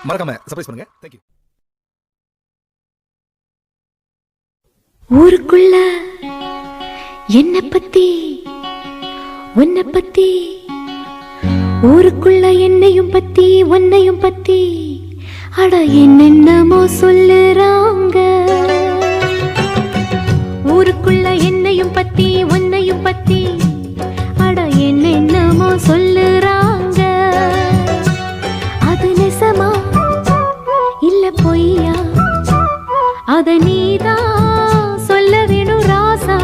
மறக்காம சர்ப்ரைஸ் பண்ணுங்க. தேங்க்யூ. ஊருக்குள்ள என்ன பத்தி உன்னை பத்தி, ஊருக்குள்ள என்னையும் பத்தி உன்னையும் பத்தி அட என்னென்னமோ சொல்லுறாங்க. ஊருக்குள்ள என்னையும் பத்தி உன்னையும் பத்தி அட என்னென்னமோ சொல்லுறாங்க. அது நெசமா இல்ல பொய்யா அத நீதான் சொல்ல வேணும் ராசா.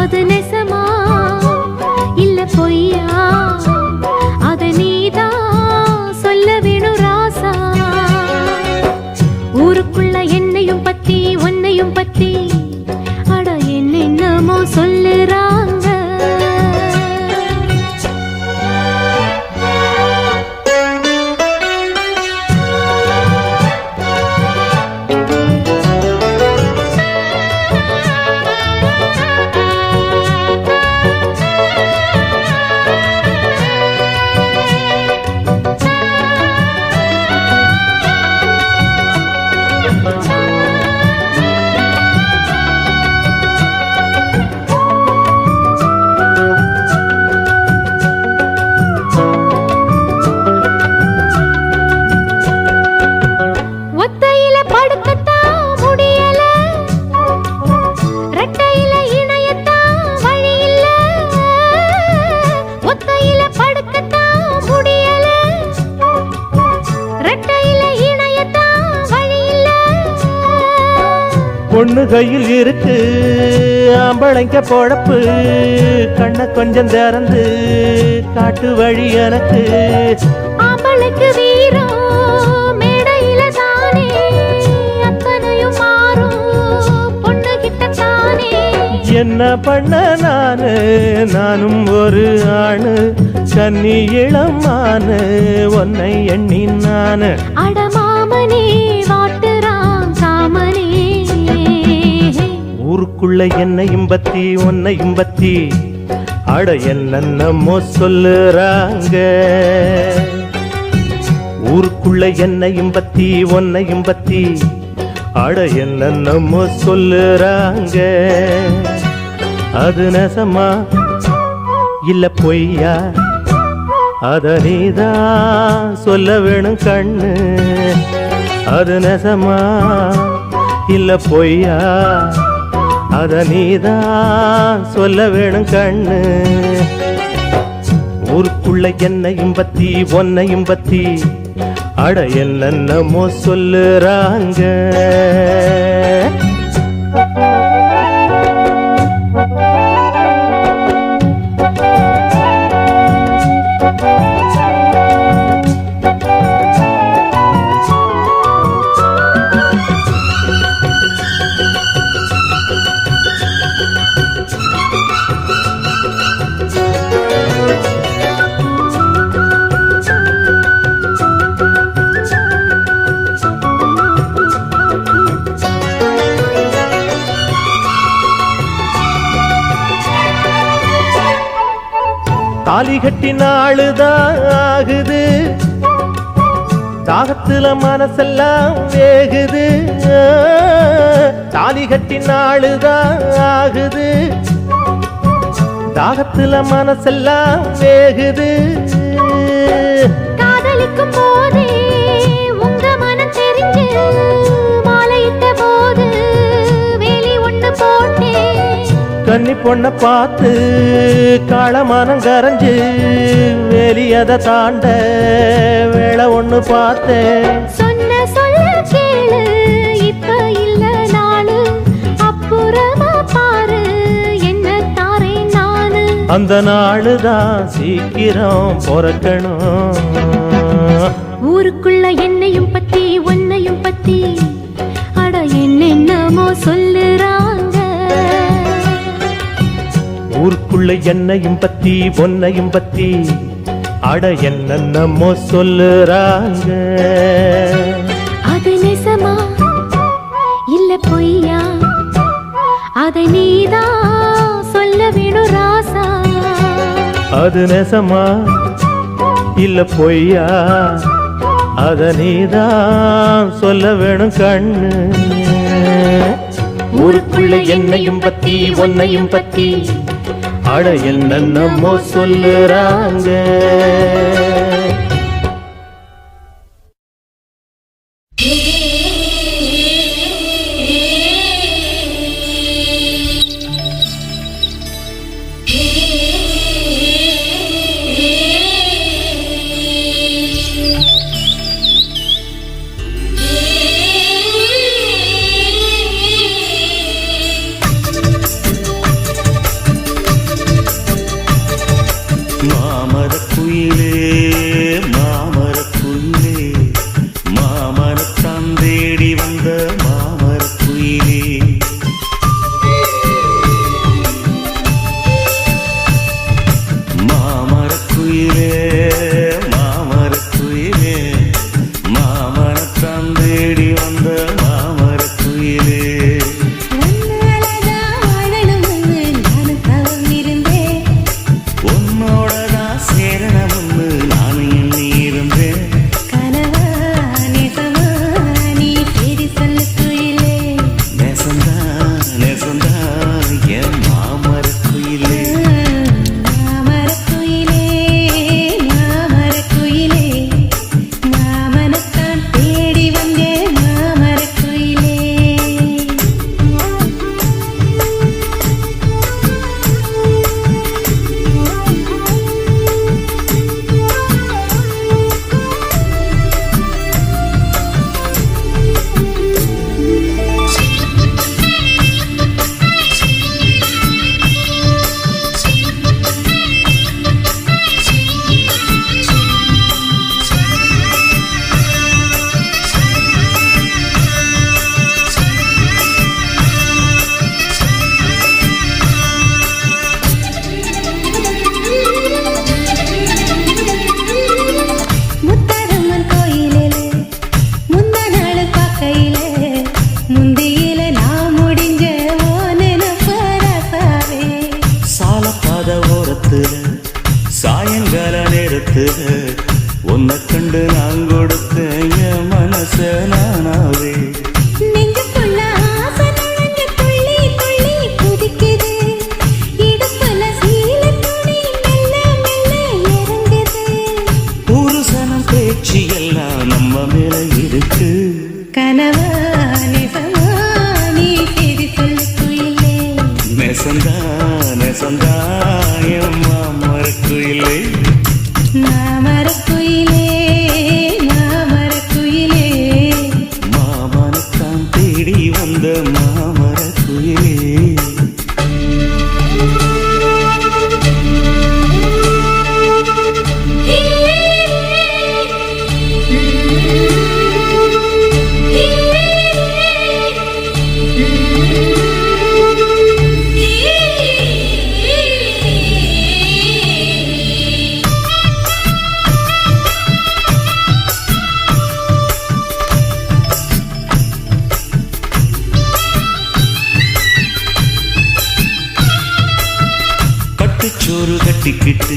அது நெசமா இல்ல பொய்யா அத நீதான் சொல்ல வேணும் ராசா. ஊருக்குள்ள என்னையும் பத்தி உன்னையும் பத்தி அட என்னென்னமோ சொல்லுறாங்க. பொண்ணு கையில் இருக்கு ஆம்பளைங்க பொழப்பு, கண்ண கொஞ்சம் திறந்து காட்டு வழி எனக்கு. ஆம்பளைக்கு வீரம் மேடையில தானே அத்தனையும் மாறும் பொண்ணு கிட்ட தானே. என்ன பண்ண நானும் ஒரு ஆணு, கன்னி இளமானு உன்னை எண்ணி நானு. அடமாமனே வாட்டுறான் காமனே. ஊருக்குள்ள என்னையும் பத்தி உன்னையும் பத்தி அட என்னென்னமோ சொல்லுறாங்க. ஊருக்குள்ள என்னையும் பத்தி உன்னையும் பத்தி அட என்னென்னமோ சொல்லுறாங்க. அது நெசமா இல்ல பொய்யா அத நீதான் சொல்ல வேணும் கண்ணு. அது நெசமா இல்ல பொய்யா அத நீதான் சொல்ல வேணும் கண்ணு. ஊருக்குள்ள என்னையும் பத்தி உன்னையும் பத்தி அட என்னென்னமோ சொல்லுறாங்க. தாலி கட்டி நாளுதான் ஆகுது, தாகத்துல மனசெல்லாம் வேகுது. தாலி கட்டி நாளுதான் ஆகுது, தாகத்துல மனசெல்லாம் வேகுது. காதலிக்கும் போதே உங்க மனம் தெரிஞ்சு மாலையிட்ட போது வேலி ஒண்ணு போட்டேன். கன்னி பொண்ண பார்த்து காளமானம் கரைஞ்சு வேலியத தாண்ட வேளை ஒண்ணு பார்த்தேன். சொன்ன சொல்ல கேளு இப்ப இல்ல நாளு, அப்புறமா பாரு என்ன தாரே நானு. அந்த நாளுதான் சீக்கிரம் பொறக்கணும். ஊருக்குள்ள என்னையும் பத்தி உன்னையும் பத்தி அட என்னென்னமோ சொல்லுறாங்க. ஊருக்குள்ள என்னையும் பத்தி பொன்னையும் பத்தி அட என்னென்னமோ சொல்லுறாங்க. அது நெசமா இல்ல பொய்யா அத நீதான் சொல்ல வேணும் ராசா. அது நெசமா இல்ல பொய்யா அத நீதான் சொல்ல வேணும் கண்ணு. ஊருக்குள்ள என்னையும் பத்தி ஒன்னையும் பத்தி அட என்னென்னமோ சொல்லுறாங்க. மாமரக்குயிலே மாமரக்குயிலே மாமரத்தான் தேடி வந்த மாமரக்குயிலே மாமரக்குயிலே மாமரக்குயிலே மாமரத்தான் தேடி வந்த மாமரக்குயிலே சாயங்கால நேரத்துல உன்னை கண்டு நான் கொடுத்த என் மனச நானாவே புருஷனம் பேச்சு எல்லாம் நம்ம மேல இருக்கு கனவா நிசமா நீ செய்தி சொல்லு குயிலே நெசந்தா நெசந்தா என் மாமரக்குயிலே மாமரக்குயிலே மாமரக்குயிலே மாமனத்தான் தேடி வந்த மாமரக்குயிலே சோறு கட்டிக்கிட்டு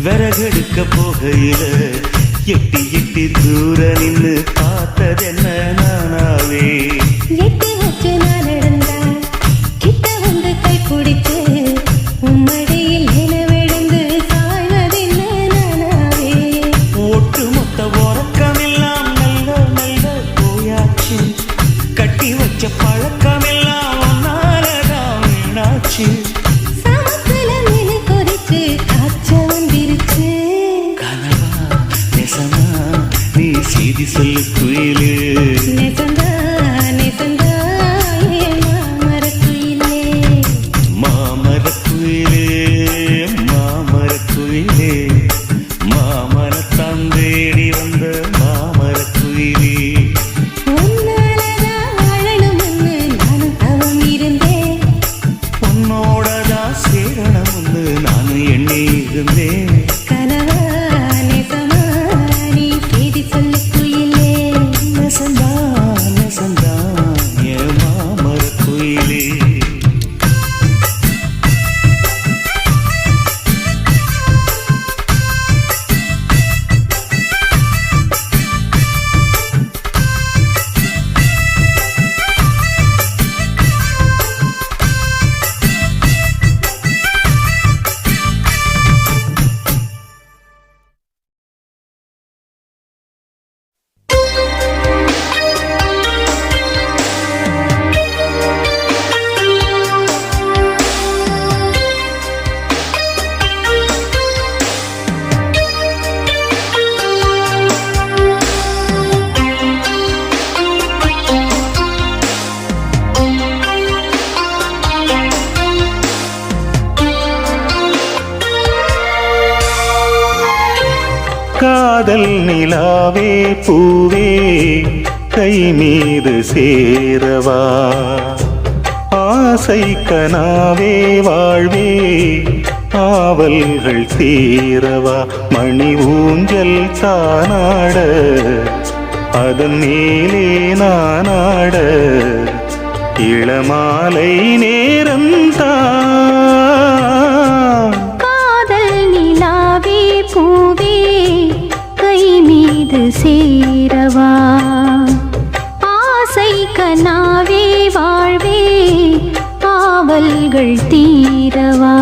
விறகெடுக்க போகையில எட்டி எட்டி தூர நின்று பார்த்ததென்ன நானாவே எட்டி வச்சு நான் நடந்தா கிட்ட வந்து கை பிடிச்சு உம்மடியில் நிலவிழுந்து சாய்வதென்ன நானாவே ஒட்டு மொத்த உறக்கமெல்லாம் நல்ல நல்ல போயாச்சு கட்டி வச்ச பழக்கமெல்லாம் ஒன்னாலதான் வீணாச்சு செய்தி சொல்லு குயிலே நெசந்தா நெசந்தா காதல் நிலாவே பூவே கை மீது சேரவா ஆசை கனாவே வாழ்வே ஆவல்கள் தீரவா மணி ஊஞ்சல் தானாட அதன் மேலே நானாட இளமாலை நேரம்தான் காதல் நிலாவே பூவே கை மீது சேரவா ஆசை கனாவே வாழ்வே ஆவல்கள் தீரவா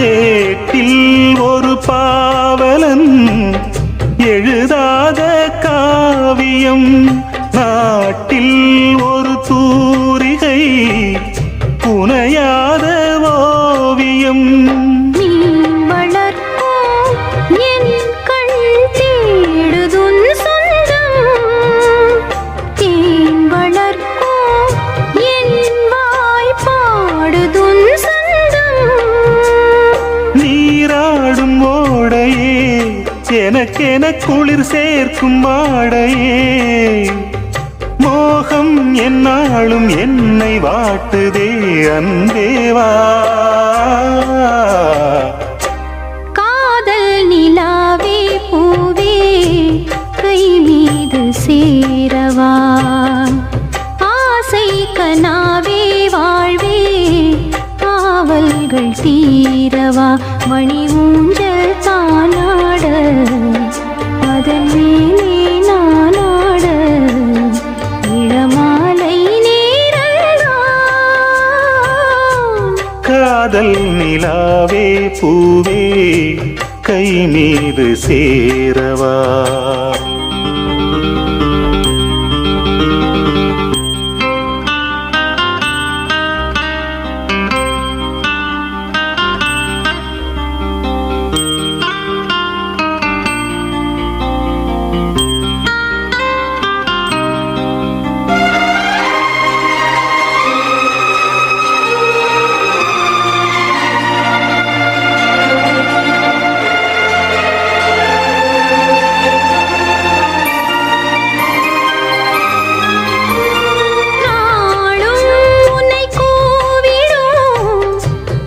ஏட்டில் ஒரு பாவலன் எழுதாத காவியம் நாட்டில் ஒரு தூரிகை புனையாத ஓவியம் நீ வளர்க்கும் என் கண் தேடுதுன் சொந்தம் தேன் வளர்க்கும் என் வாய் பாடுதுன் சொந்தம் நீராடும் ஓடையே எனக்கென குளிர் சேர்க்கும் வாடையே மோகம் என்னாலும் என்னை வாட்டுதே அன்பேவா காதல் நிலாவே பூவே கை மீது சேரவா ஆசை கனாவே வாழ்வே ஆவல்கள் தீரவா மணி ஊஞ்சல் தானாட அதன் மேலே நானாட இளமாலை நேரம்தான் காதல் நிலாவே பூவே கை மீது சேரவா நாளும் உன்னை கூவிடும்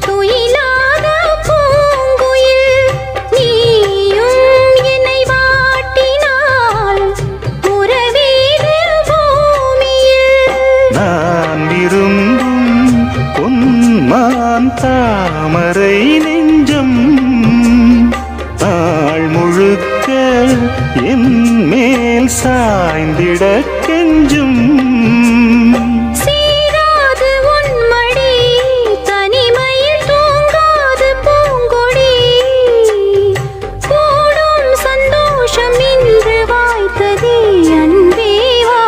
துயிலாத பூங்குயில் நீயும் என்னை வாட்டினால் உறவீது பூமியில் நான் விரும்பும் பொன்மான் தாமரை நெஞ்சம் நாள் முழுக்க என் மேல் சாய்ந்திட கெஞ்சும் சீராது உன் மடி தனிமையில் தூங்காது பூங்கொடி கூடும் சந்தோஷம் இன்று வாய்த்ததே அன்பேவா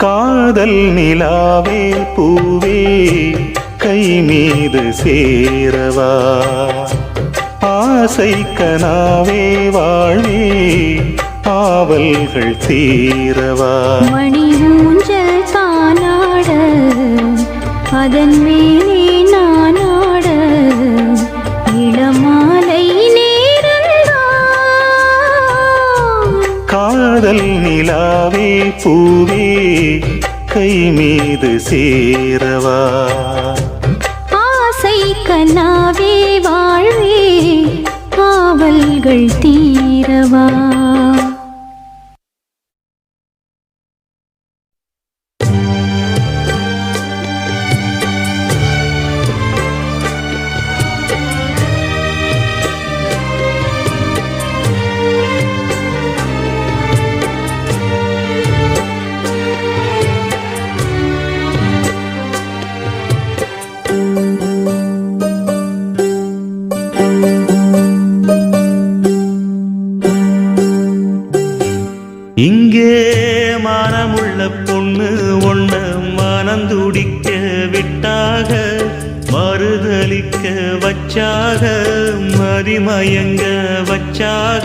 காதல் நிலாவே பூவே கை மீது சேரவா ஆசை கனாவே வாழ்வே ஆவல்கள் தீரவா மணி ஊஞ்சல் தானாட அதன் மேலே நானாட இளமாலை நேரம்தான் காதல் நிலாவே பூவே கை மீது சேரவா ஆசை கனாவே வாழ்வே ஆவல்கள் தீரவா மறுதலிக்க வச்சாக மதிமயங்க வச்சாக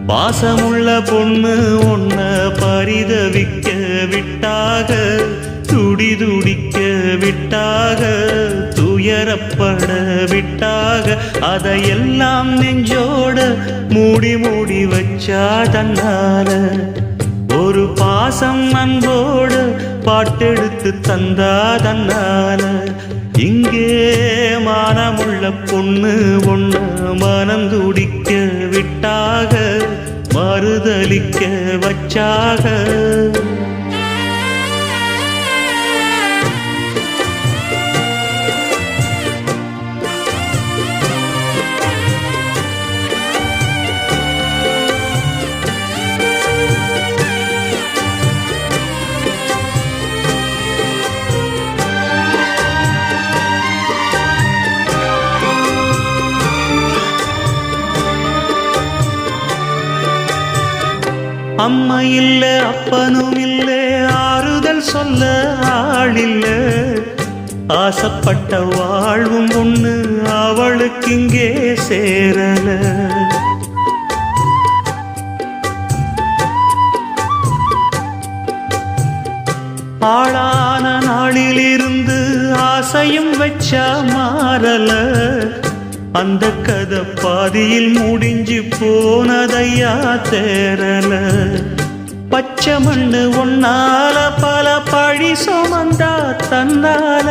பாசமுள்ள பொண்ணு ஒன்ன பரிதவிக்க விட்டாக துடி துடிக்க விட்டாக துயரப்பட விட்டாக அதையெல்லாம் நெஞ்சோட மூடி மூடி வச்சா தன்னால ஒரு பாசம் அன்போடு பாட்டெடுத்து தந்தா தன்னால இங்கே மானமுள்ள பொண்ணு ஒண்ணு மனம் துடிக்க விட்டாக மறுதலிக்க வச்சாக அம்மா இல்ல அப்பனும் இல்ல ஆறுதல் சொல்ல ஆளில்ல ஆசைப்பட்ட வாழ்வும் ஒண்ணு அவளுக்கு இங்கே சேரல ஆளான நாளிலிருந்து ஆசையும் வச்சா மாறல அந்த கதை பாதியில் முடிஞ்சு போனதையா தேரல பச்சை மண்ணு ஒன்னால பல பழி சுமந்தா தன்னால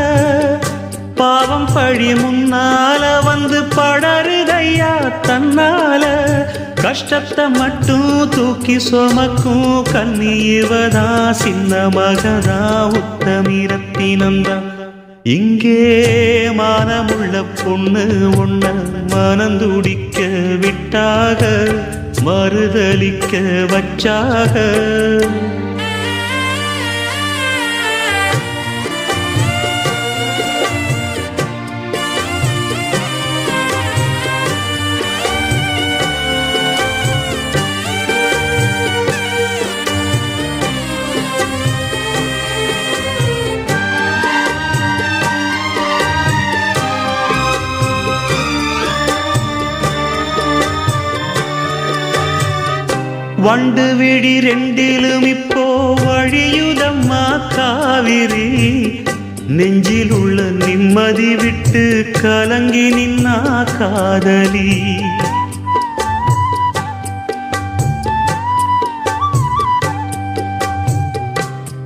பாவம் பழி முன்னால வந்து படருதையா தன்னால கஷ்டத்தை மட்டும் தூக்கி சுமக்கும் கண்ணீவதா சின்ன மகதா உத்தமிரத்தினந்தான் இங்கே மானமுள்ள பொண்ணு ஒன்ன மனந்துடிக்க விட்டாக மறுதலிக்க வச்சாக வண்டு விடி ரெண்டிலும் இப்போ வழியுதம்மா காவிரி நெஞ்சில் உள்ள நிம்மதி விட்டு கலங்கி நின்னா காதலி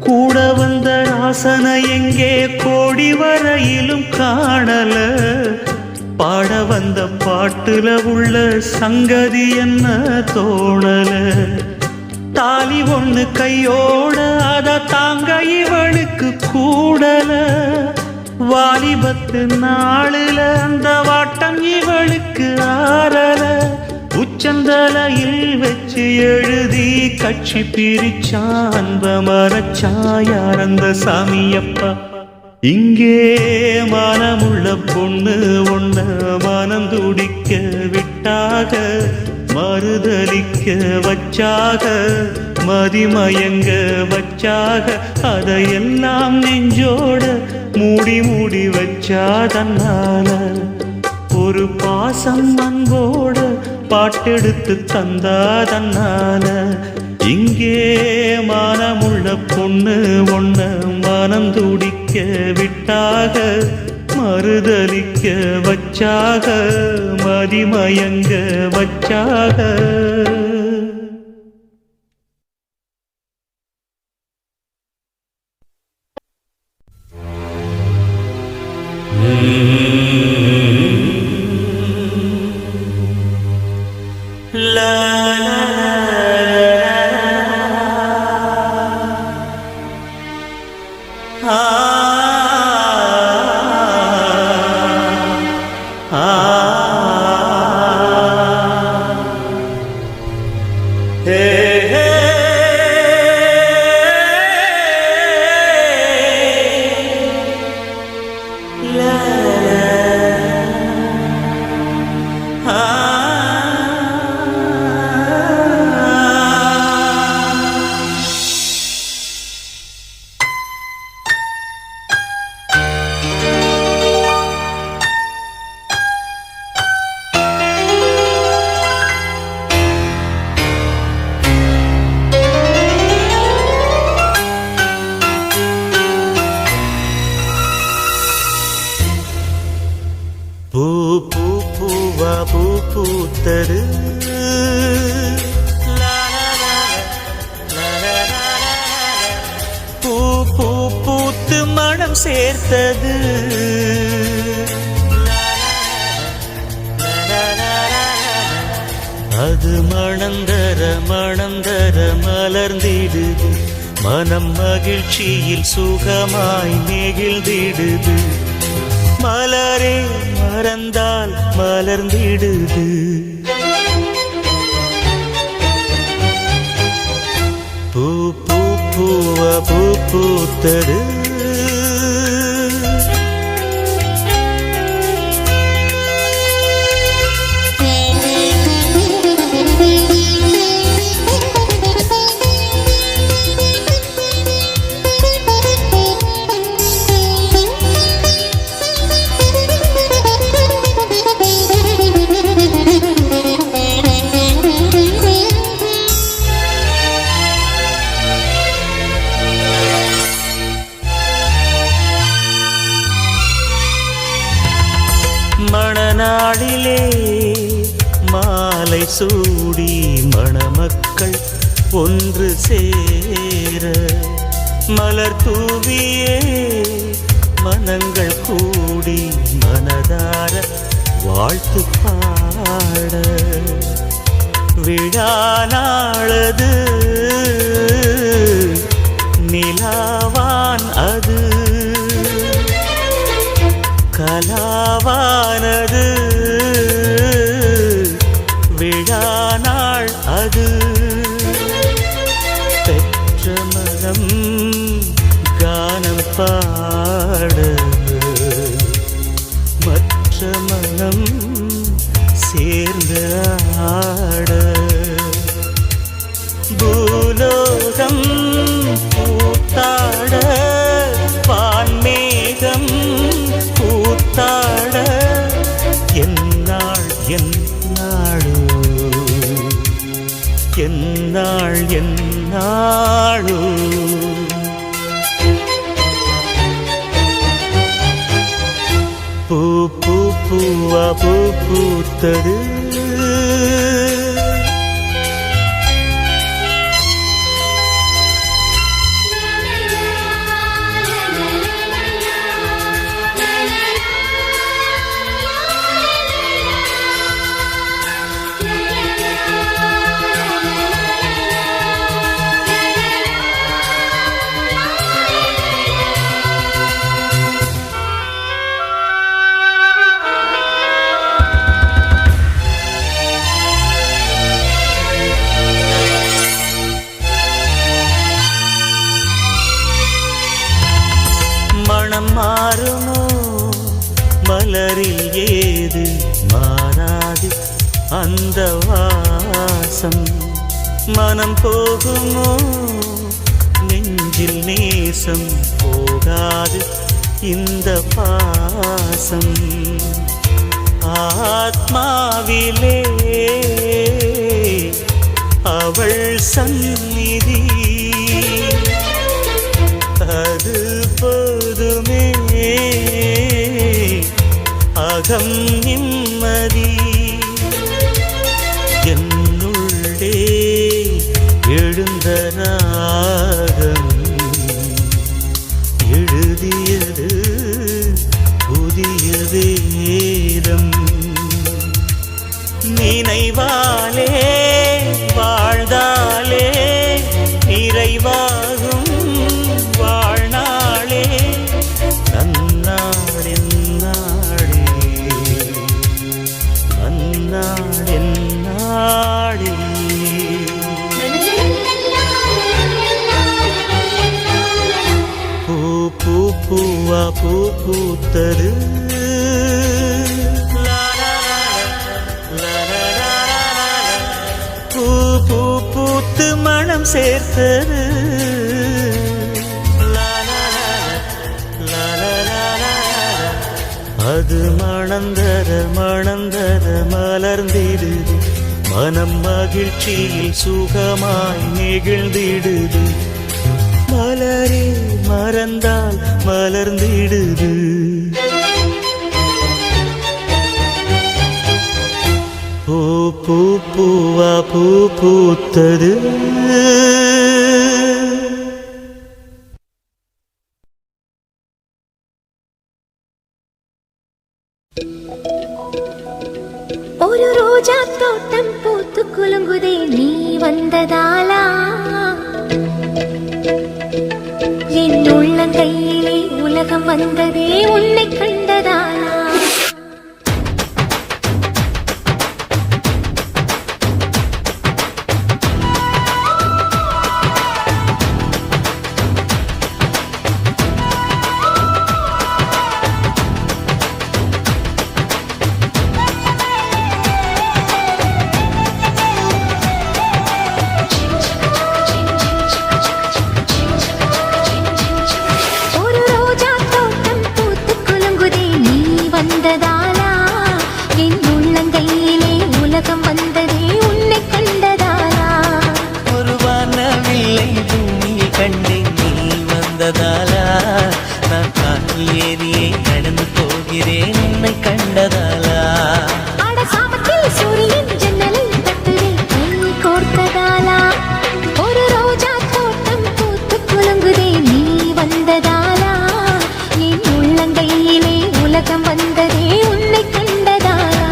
கூட வந்த ராசனை எங்கே கோடி வரையிலும் காணல பாட வந்த பாட்டுல உள்ள சங்கதி என்ன தோணல தாலி ஒண்ணு கையோட அத தாங்க இவளுக்கு கூடல வாலிபத்து நாளுல அந்த வாட்டம் இவளுக்கு ஆறல உச்சந்தலையில் வச்சு எழுதி கட்சி பிரிச்சான் அன்ப மரச்சான் யார் அந்த சாமியப்பா இங்கே மானமுள்ள பொண்ணு ஒன்ன மனம் துடிக்க விட்டாக மறுதலிக்க வச்சாக மதிமயங்க வச்சாக அதையெல்லாம் நெஞ்சோட மூடி மூடி வச்சா தன்னால ஒரு பாசம் அன்போட பாட்டெடுத்து தந்தா தன்னால இங்கே மானமுள்ள பொண்ணு ஒன்ன மனம் துடிக்க விட்டாக மறுதலிக்க வச்சாக மதிமயங்க வச்சாக la la la la பூ பூ பூவா பூ பூத்தது பூ பூ பூத்து மனம் சேர்த்தது அது மணந்தர மணந்தர மலர்ந்திடுது மனம் மகிழ்ச்சியில் சுகமாய் நெகிழ்ந்திடுது மலரே மறந்தால் மலர்ந்திடுது பூ பூ பூவ பூ பூத்தது மணநாளிலே மாலை சூடி மணமக்கள் ஒன்று சேர மலர் தூவியே மனங்கள் கூடி மனதார வாழ்த்து பாட விழா நாளது நிலாவான் அது கலாவானது விழா நாள் அது பெற்ற மனம் கானம் பாட மற்ற மனம் சேர்ந்து ஆட பூலோகம் பூத்தாட வான்மேகம் கூத்தாட என்னாள் என்னாளோ என்னாள் என்னாளோ பூ பூ பூவா பூ பூத்தது மனம் மாறுமோ மலரில் ஏது மாறாது அந்த வாசம் மனம் போகுமோ நெஞ்சில் நேசம் போகாது இந்த பாசம் ஆத்மாவிலே அவள் சந்நிதி அது போதுமே அகம் நிம்மதி என்னுள்ளே எழுந்த ராகம் எழுதியது புதிய வேதம் நினைவாலே வாழ்ந்தாலே நிறைவாகும் வாழ்நாளே நன்னாளே நன்னாளே பூ பூ பூவா பூ பூத்தது பூ பூ பூத்து மனம் சேர்த்தது அது மணந்தர மணந்தர மலர்ந்திடுது மனம் மகிழ்ச்சியில் சுகமாய் நெகிழ்ந்திடுது மலரே மறந்தால் மலர்ந்திடுது பூவா பூ பூத்தது. ஒரு ரோஜா தோட்டம் பூத்து குலுங்குதே நீ வந்ததாலா, என் உள்ளங்கையிலே உலகம் வந்ததே உன்னை கண்டதாலா. வந்ததாலா, என் உள்ளங்கையிலே உலகம் வந்ததே உன்னை கண்டதாலா. ஒரு வானவில்லை பூமியை கண்டேன் நீ வந்ததாலா, நான் காற்றில் ஏறியே நடந்து போகிறேன் உன்னை கண்டதாலா. அட சாமத்தில் சூரியன் ஜன்னலை தட்டுதே கை கோர்த்ததாலா, ஒரு ரோஜா தோட்டம் பூத்து குலுங்குதே நீ வந்ததாலா, என் உள்ளங்கையிலே உலகம் வந்ததே உன்னை கண்டதாலா.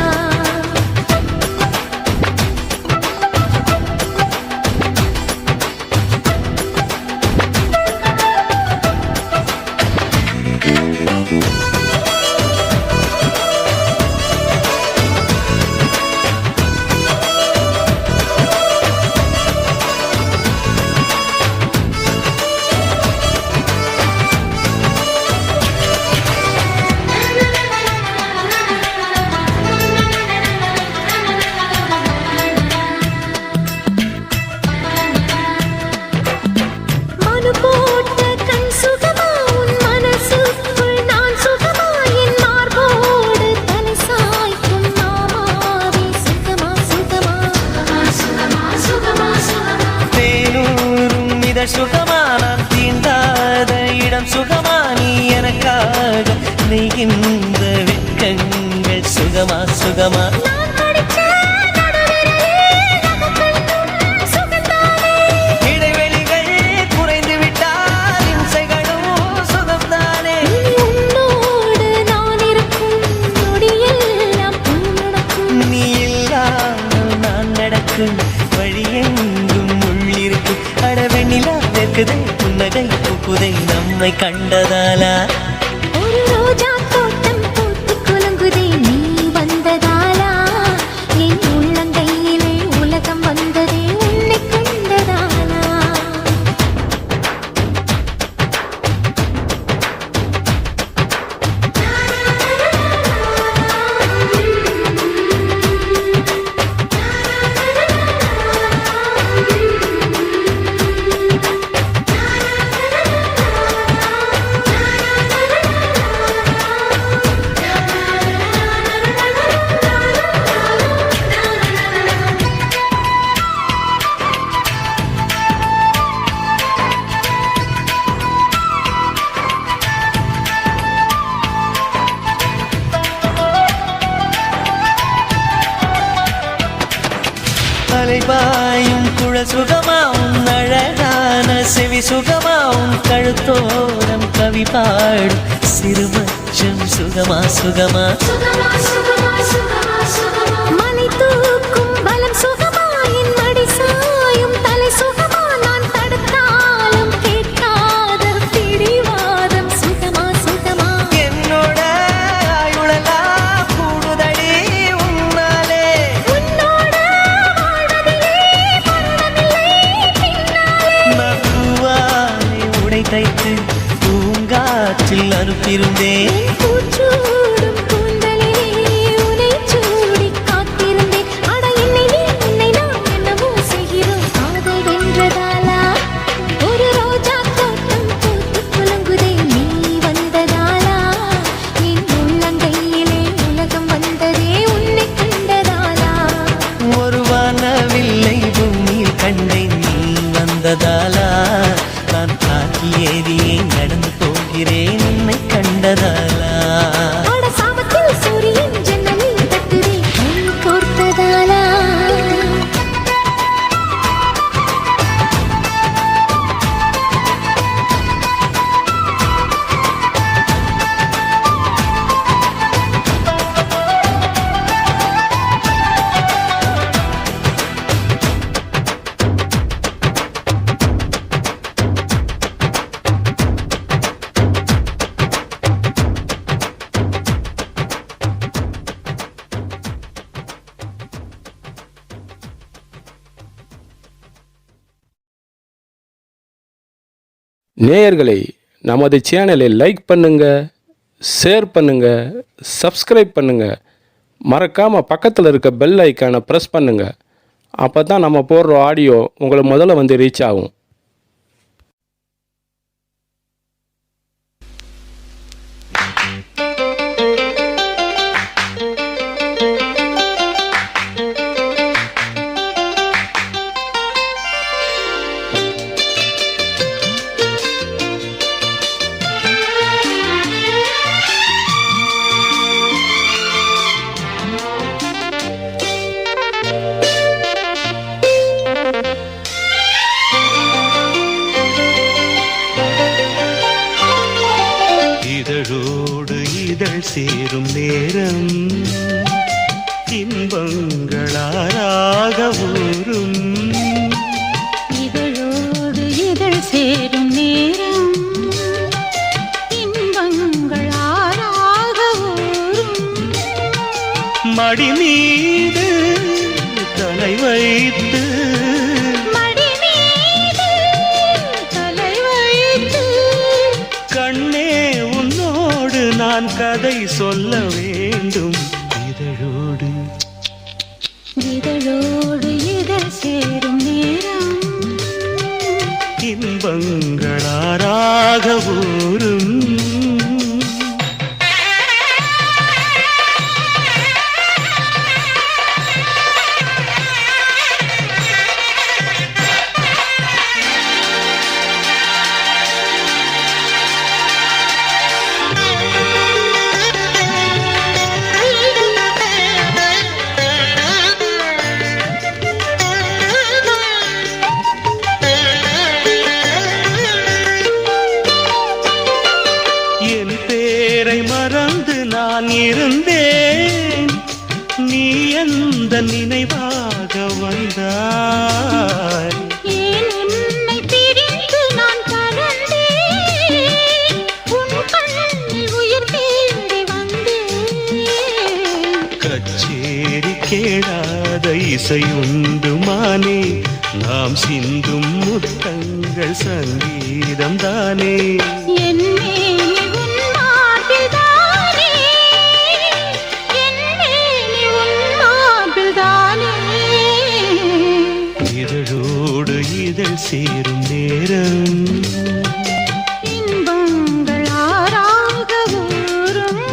சுகமா நான் தீண்டாத இடம் சுகமா நீ எனக்காக நெய்கின்ற வெட்கங்கள் சுகமா சுகமா. இடைவெளிகள் குறைந்து விட்டால் இம்சைகளும் சுகம்தானே. உன்னோடு நான் இருக்கும் நொடியெல்லாம் நடக்கும், நீ இல்லாமல் நான் நடக்கும் வழியெங்கும் உள்ளிருக்கும். அடவெண்ணிலா நிற்குதை புன்னகை பூக்குதை நம்மை கண்டதாலா, ஒரு ரோஜா தோட்டம் பூத்து குலுங்குதே நீ வந்ததாலா, என் உள்ளங்கையிலே உலகம் வந்ததே உன்னை கண்டதாலா. அலைபாயும் குழல் சுகமா உன் அழகான செவி சுகமா உன் கழுத்தோரம் கவி பாடும் சிறுமச்சம் சுகமா சுகமா. மலை தூக்கும் பலம் சுகமா, என் மடி சாயும் தலை சுகமா, நான் தடுத்தாலும் கேட்காத பிடிவாதம் சுகமா சுகமா. என்னோட ஆயுளெல்லாம் கூடுதடி உன்னாலே, உன்னோட வாழ்வதிலே மரணமில்லை பின்னாலே. நான் பூவாலே உடை தைத்து பூங்காற்றில் அனுப்பியிருந்தேன். என் பூச்சூடும் கூந்தலிலே உனை சூட நேயர்களை நமது சேனலை லைக் பண்ணுங்க, ஷேர் பண்ணுங்க, சப்ஸ்கிரைப் பண்ணுங்க. மறக்காமல் பக்கத்தில் இருக்க பெல் ஐக்கானை ப்ரெஸ் பண்ணுங்க. அப்போ தான் நம்ம போடுற ஆடியோ உங்களை முதல்ல வந்து ரீச் ஆகும். இதழோடு இதழ் சேரும் நேரம் இன்பங்களாராக ஊரும். இதழோடு இதழ் சேரும் நேரம் இன்பங்கள் ஆறாக ஊரும். மடி மீது தலை வைத்து மடி மீது தலை வைத்து கண்ணே உன்னோடு நான் கதை சொல்ல வேண்டும். இதழோடு இதழோடு இதழ் சேரும் நேரம் இன்பங்களாராக ஊரும். என் பேரை மறந்து நான் இருந்தேன், நீ எந்த நினைவாக வந்தாய். ஏன் உன்னை பிரிந்து நான் பறந்தேன், உன் கண்ணில் உயிர் தேடி வந்தேன். கச்சேரி கேளாத இசையுண்டுமானே, நாம் சிந்தும் முத்தங்கள் சங்கீதம் தானே. என் மேனி உன் மார்பில்தானே, என் மேனி உன் மார்பில்தானே. இதழோடு இதழ் சேரும் நேரம் இன்பங்கள் ஆறாக ஊரும்.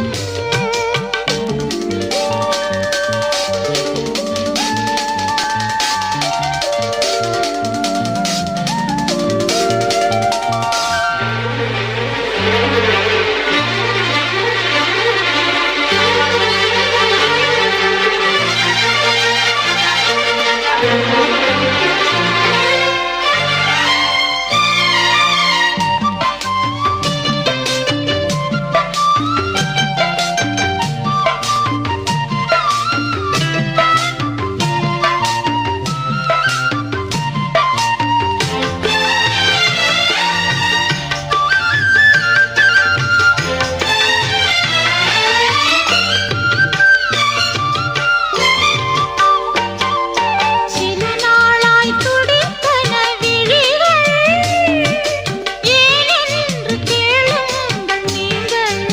சில நாளாய் துடித்தன விழிகள், ஏனென்று கேளுங்கள் நீங்கள்.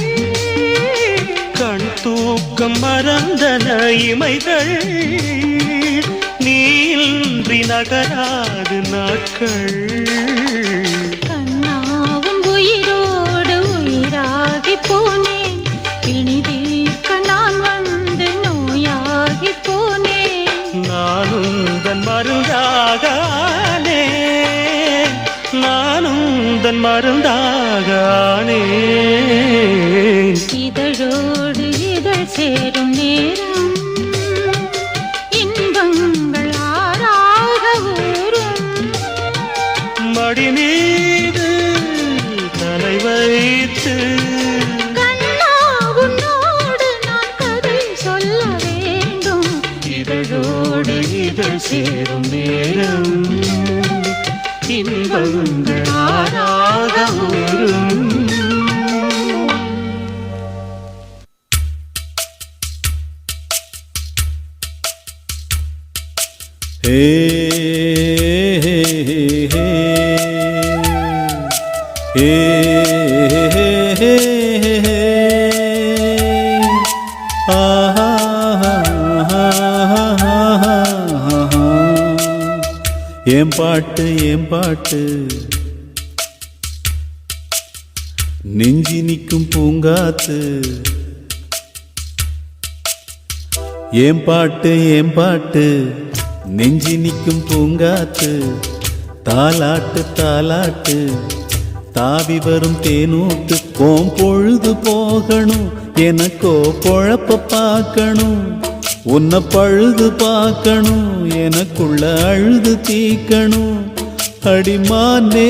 கண் தூக்கம் மறந்தன இமைகள், நீன்றி நகராது நாட்கள். கண்ணாவும் உயிரோடு உயிராகி போனேன், பிணி தீர்க்க நான் வந்து நோயாகி போனேன். நானும் தன் மருந்தாகானே, நானும் தன் மருந்தாகானே. இதழோடு இதழ் சேரும் நேரம் இன்பங்கள் ஆறாக ஊரும். மடி மீது தலை வைத்து கண்ணா உன்னோடு நான் கதை சொல்ல வேண்டும். இதழோடு இதழ் சேரும் நேரம் இன்பங்கள் ஆறாக ஊரும். ஹே ஹே ஹே ஹே ஏ ஏன் பாட்டு ஏன் பாட்டு நெஞ்சி நிற்கும் பூங்காத்து ஏன் பாட்டு ஏன் பாட்டு நெஞ்சி நிற்கும் பூங்காத்து தாலாட்டு தாலாட்டு தாவி வரும் தேனூத்து ஓம் பொழுது போகணும் எனக்கோ பொழப்ப பார்க்கணும் உன்னை பழுது பார்க்கணும் எனக்குள்ள அழுது தீக்கணும் அடிமானே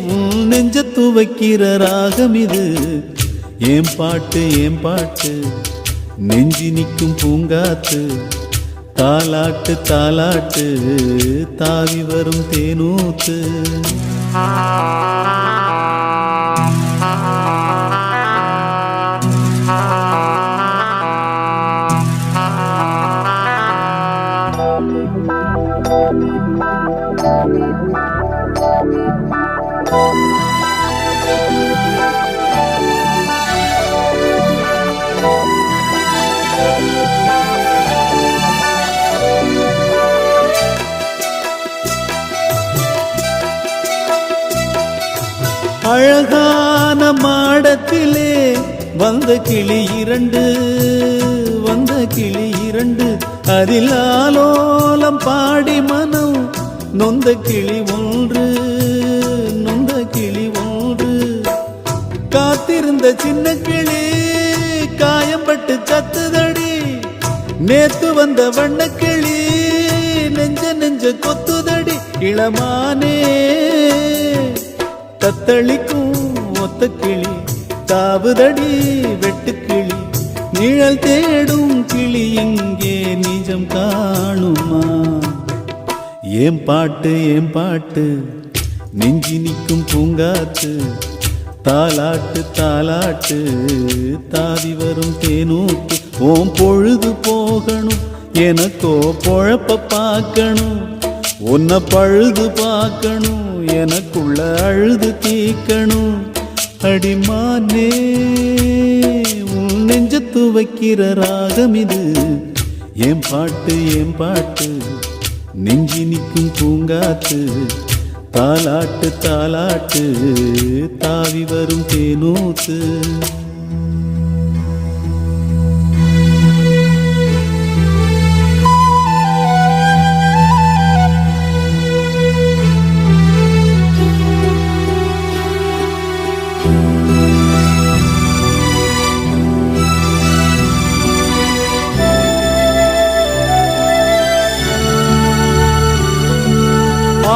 உன் நெஞ்ச துவைக்கிற ராகம் இது ஏன் பாட்டு நெஞ்சி நிற்கும் பூங்காத்து தாலாட்டு தாலாட்டு தாவி வரும் தேனூத்து அழகான மாடத்திலே வந்த கிளி இரண்டு அதில் ஆலோலம் பாடி மனம் நொந்த கிளி ஒன்று காத்திருந்த சின்ன கிளி காயம்பட்டு சத்துதடி நேத்து வந்த வண்ண கிளி நெஞ்ச கொத்துதடி இளமானே தத்தளிக்கும் ஒத்த கிளி தாவுதடி வெட்டுக்கிளி நிழல் தேடும் கிளி எங்கே நிஜம் காணுமா ஏன் பாட்டு நெஞ்சி நிற்கும் பூங்காத்து தாலாட்டு தாலாட்டு தாவி வரும் தேனூத்து ஓம் பொழுது போகணும் எனக்கோ பொழப்ப பார்க்கணும் உன்னை பழுது பார்க்கணும் எனக்குள்ள அழுது தீக்கணும் அடிமானே உன் நெஞ்ச துவைக்கிற ராகம் இது ஏன் பாட்டு நெஞ்சி நிற்கும் பூங்காத்து தாலாட்டு தாலாட்டு தாவி வரும் தேனூத்து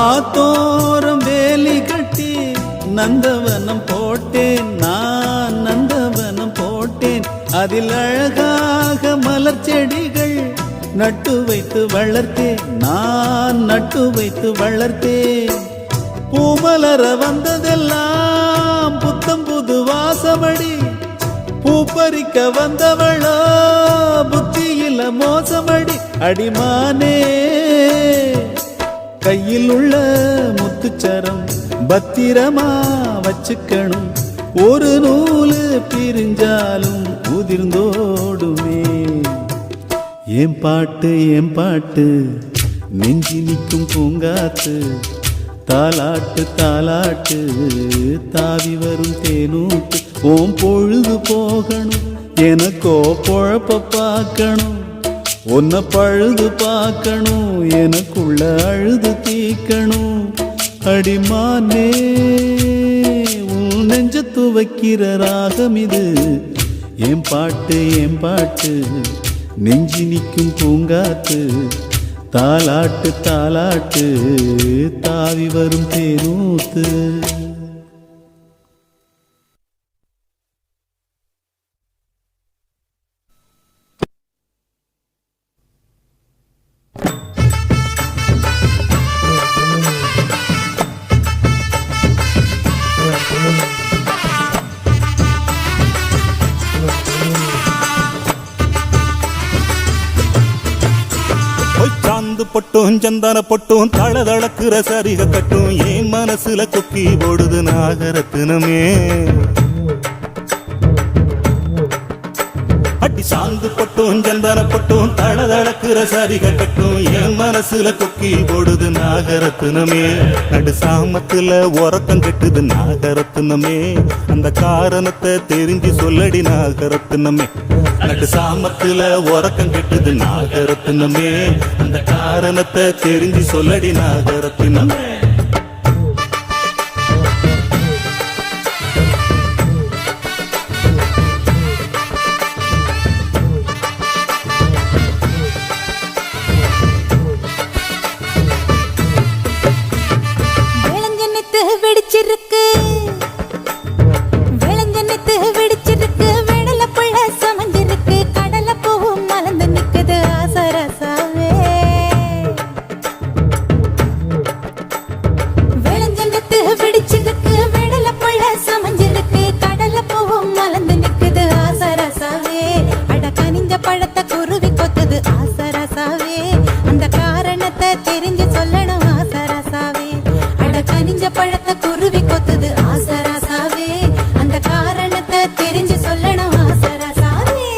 ஆத்தோரம் வேலி கட்டி நந்தவனம் போட்டேன் நான் நந்தவனம் போட்டேன் அதில் அழகாக மலர் செடிகள் நட்டு வைத்து வளர்த்தேன் நான் நட்டு வைத்து வளர்த்தேன் பூமலர வந்ததெல்லாம் புத்தம் புது வாசமடி பூப்பறிக்க வந்தவளோ புத்தியில மோசமடி அடிமானே கையில் உள்ள முத்துச்சரம் பத்திரமா வச்சுக்கணும் ஒரு நூலு பிரிஞ்சாலும் உதிர்ந்தோடுமே ஏன் பாட்டு நெஞ்சி நிற்கும் பூங்காத்து தாலாட்டு தாலாட்டு தாவி வரும் தேனூத்து ஓம் பொழுது போகணும் எனக்கோ பொழப்ப பார்க்கணும் உன்னை பழுது பார்க்கணும் எனக்குள்ள அழுது தீக்கணும் அடிமானே உன் நெஞ்ச துவைக்கிற ராகம் இது ஏன் பாட்டு நெஞ்சி நிற்கும் பூங்காத்து தாலாட்டு தாலாட்டு தாவி வரும் தேனூத்து பொட்டும் சந்தன பொட்டும் தளதளக்குற சரிக கட்டும் என் மனசுல கொக்கி போடுது நாகரத்தினமே. அடி சாந்து பொட்டும் சந்தன பொட்டும் தளதளக்குற சரிக கட்டும் என் மனசுல கொக்கி போடுது நாகரத்தினமே. நடு சாமத்துல உறக்கம் கெட்டுது நாகரத்தினமே. அந்த காரணத்தை தெரிஞ்சு சொல்லடி நாகரத்தினமே. நடு சாமத்துல உறக்கம் கெட்டுது நாகரத்தினமே. அந்த காரணத்தை தெரிஞ்சு சொல்லடி நாகரத்தினமே. வெடிச்சிருக்கு விளைஞ்சனத்து வெடிச்சிருக்கு வெடல புள்ள சமஞ்சிருக்கு கடல பூவும் மலர்ந்து நிக்குது ஆசரசாவே. விளைஞ்சனத்து வெடிச்சிருக்கு வெடல புள்ள சமஞ்சிருக்கு கடல பூவும் மலர்ந்து நிக்குது ஆசரசாவே. அட கனிஞ்ச பழத்தை குருவி கொத்துது ஆசரசாவே. அந்த காரணத்தை தெரிஞ்சு சொல்லணும் ஆசரசாவே. அட கனிஞ்ச பழத்தை குருவி கொத்துது ஆசரசாவே. அந்த காரணத்தை தெரிஞ்சு சொல்லணும் ஆசரசாவே.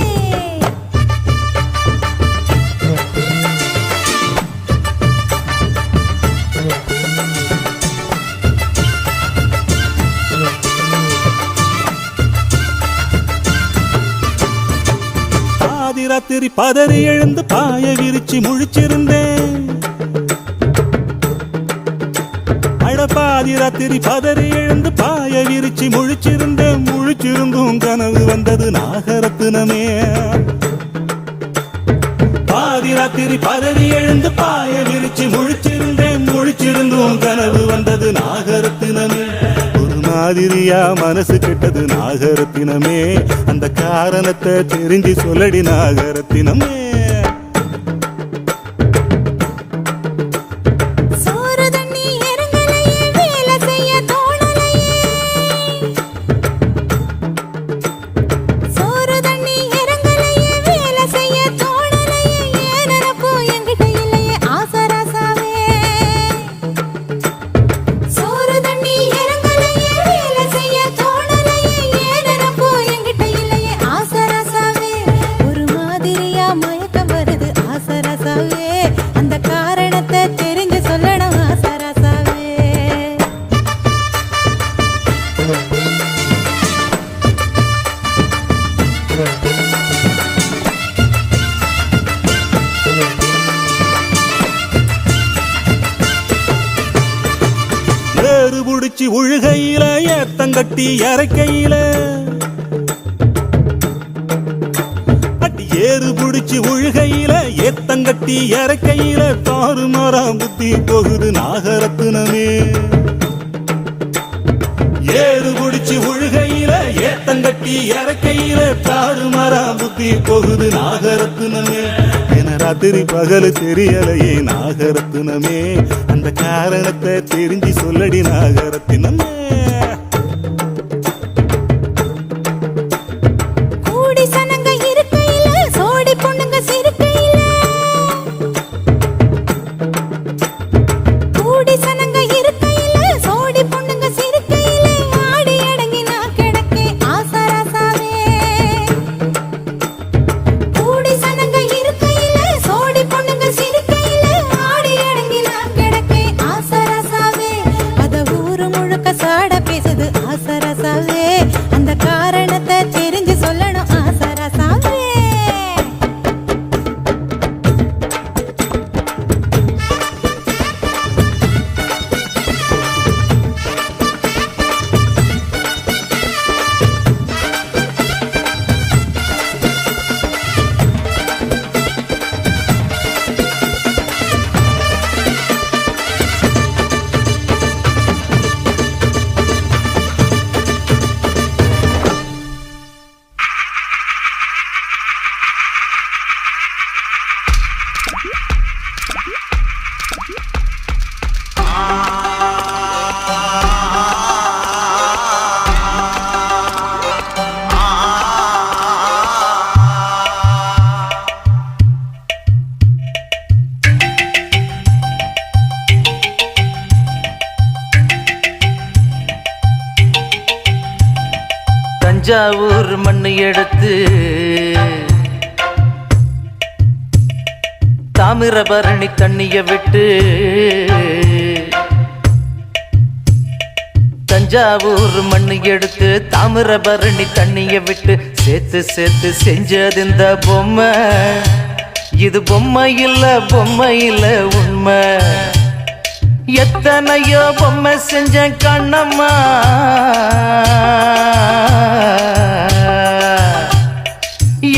பாதி ராத்திரி பதறி எழுந்து பாய விரிச்சு முழிச்சிருந்தேன். பாதி ராத்திரி பதறி எழுந்து பாய விரிச்சு முழிச்சிருந்தேன். முழிச்சிருந்தும் கனவு வந்தது நாகரத்தினமே. பாதி ராத்திரி பதறி எழுந்து பாய விரிச்சு முழிச்சிருந்தேன். முழிச்சிருந்தும் கனவு வந்தது நாகரத்தினமே. ஒரு மாதிரியா மனசு கெட்டது நாகரத்தினமே. அந்த காரணத்தை தெரிஞ்சு சொல்லடி நாகரத்தினமே. அந்த காரணத்தை தெரிஞ்சு சொல்லணும் ஆசரசாவே. ஏறு புடிச்சு உழுகையில ஏத்தங்கட்டி இறக்கையில ஏறு புடிச்சு உழுகையில ஏத்தங்கட்டி இறக்கையில தாறுமாறா புத்தி போகுது நாகரத்தினமே. ஏறு புடிச்சு உழுகையில ஏத்தங்கட்டி இறக்கையில தாறுமாறா புத்தி போகுது நாகரத்தினமே. என ராத்திரி பகல் தெரியலையே நாகரத்தினமே. அந்த காரணத்தை தெரிஞ்சு சொல்லடி நாகரத்தினமே. சாடி தஞ்சாவூர் மண்ணு எடுத்து தாமிரபரணி தண்ணிய விட்டு தஞ்சாவூர் மண்ணு எடுத்து தாமிரபரணி தண்ணிய விட்டு சேர்த்து சேர்த்து செஞ்சது இந்த பொம்மை. இது பொம்மை இல்ல உண்மை. எத்தனையோ பொம்மை செஞ்ச கண்ணம்மா,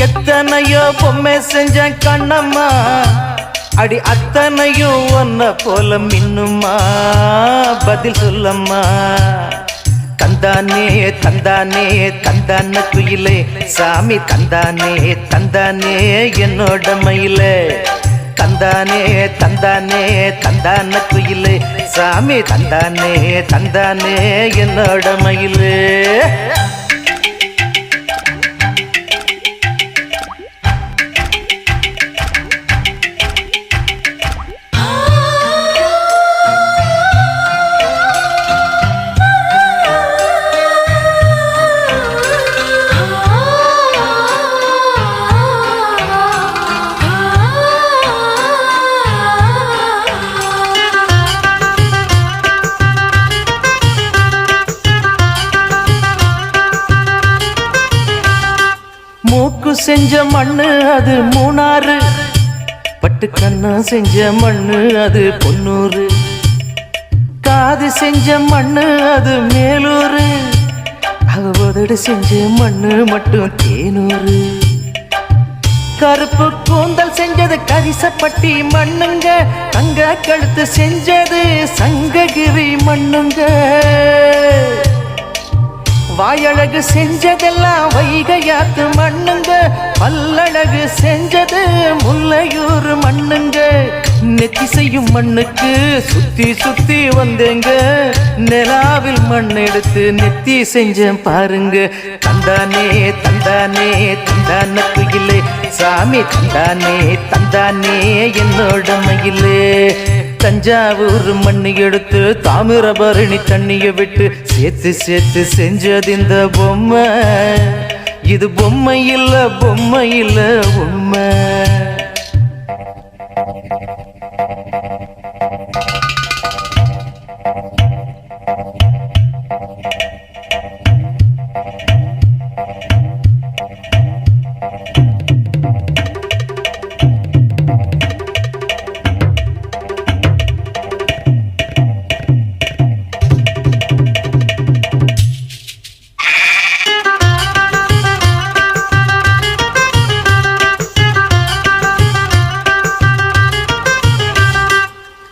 எத்தனையோ பொம்மை செஞ்ச கண்ணம்மா, அடி அத்தனையும் ஒன்ன போல மின்னுமா, பதில் சொல்லம்மா. தந்தானே தந்தானே தந்தான குயிலே, சாமி தந்தானே தந்தானே என்னோட மயிலே. தந்தானே தந்தானே தந்தான குயிலே, சாமி தந்தானே தந்தானே என்னோட மயிலே. மூக்கு செஞ்ச மண்ணு அது மூணாறு, பட்டு கண்ணா செஞ்ச மண்ணு அது பொன்னூறு, காது செஞ்ச மண்ணு அது மேலூரு, அவதோடு செஞ்ச மண்ணு மட்டும் தேனூரு. கருப்பு கூந்தல் செஞ்சது கரிசப்பட்டி மண்ணுங்க, தங்க கழுத்து செஞ்சது சங்ககிரி மண்ணுங்க. வாயழகு செஞ்சதெல்லாம் வைகையாத்து மண்ணுங்க, பல்லழகு செஞ்சது முல்லையூர் மண்ணுங்க. நெத்தி செய்யும் மண்ணுக்கு சுத்தி சுத்தி வந்தேங்க, நிலாவில் மண் எடுத்து நெத்தி செஞ்சேன் பாருங்க. தந்தானே தந்தானே தந்தான குயிலே, சாமி தந்தானே தந்தானே என்னோட மயிலே. தஞ்சாவூர் மண்ணு எடுத்து தாமிரபரணி தண்ணிய விட்டு சேர்த்து சேர்த்து செஞ்சது இந்த பொம்மை. இது பொம்மை இல்ல உண்மை.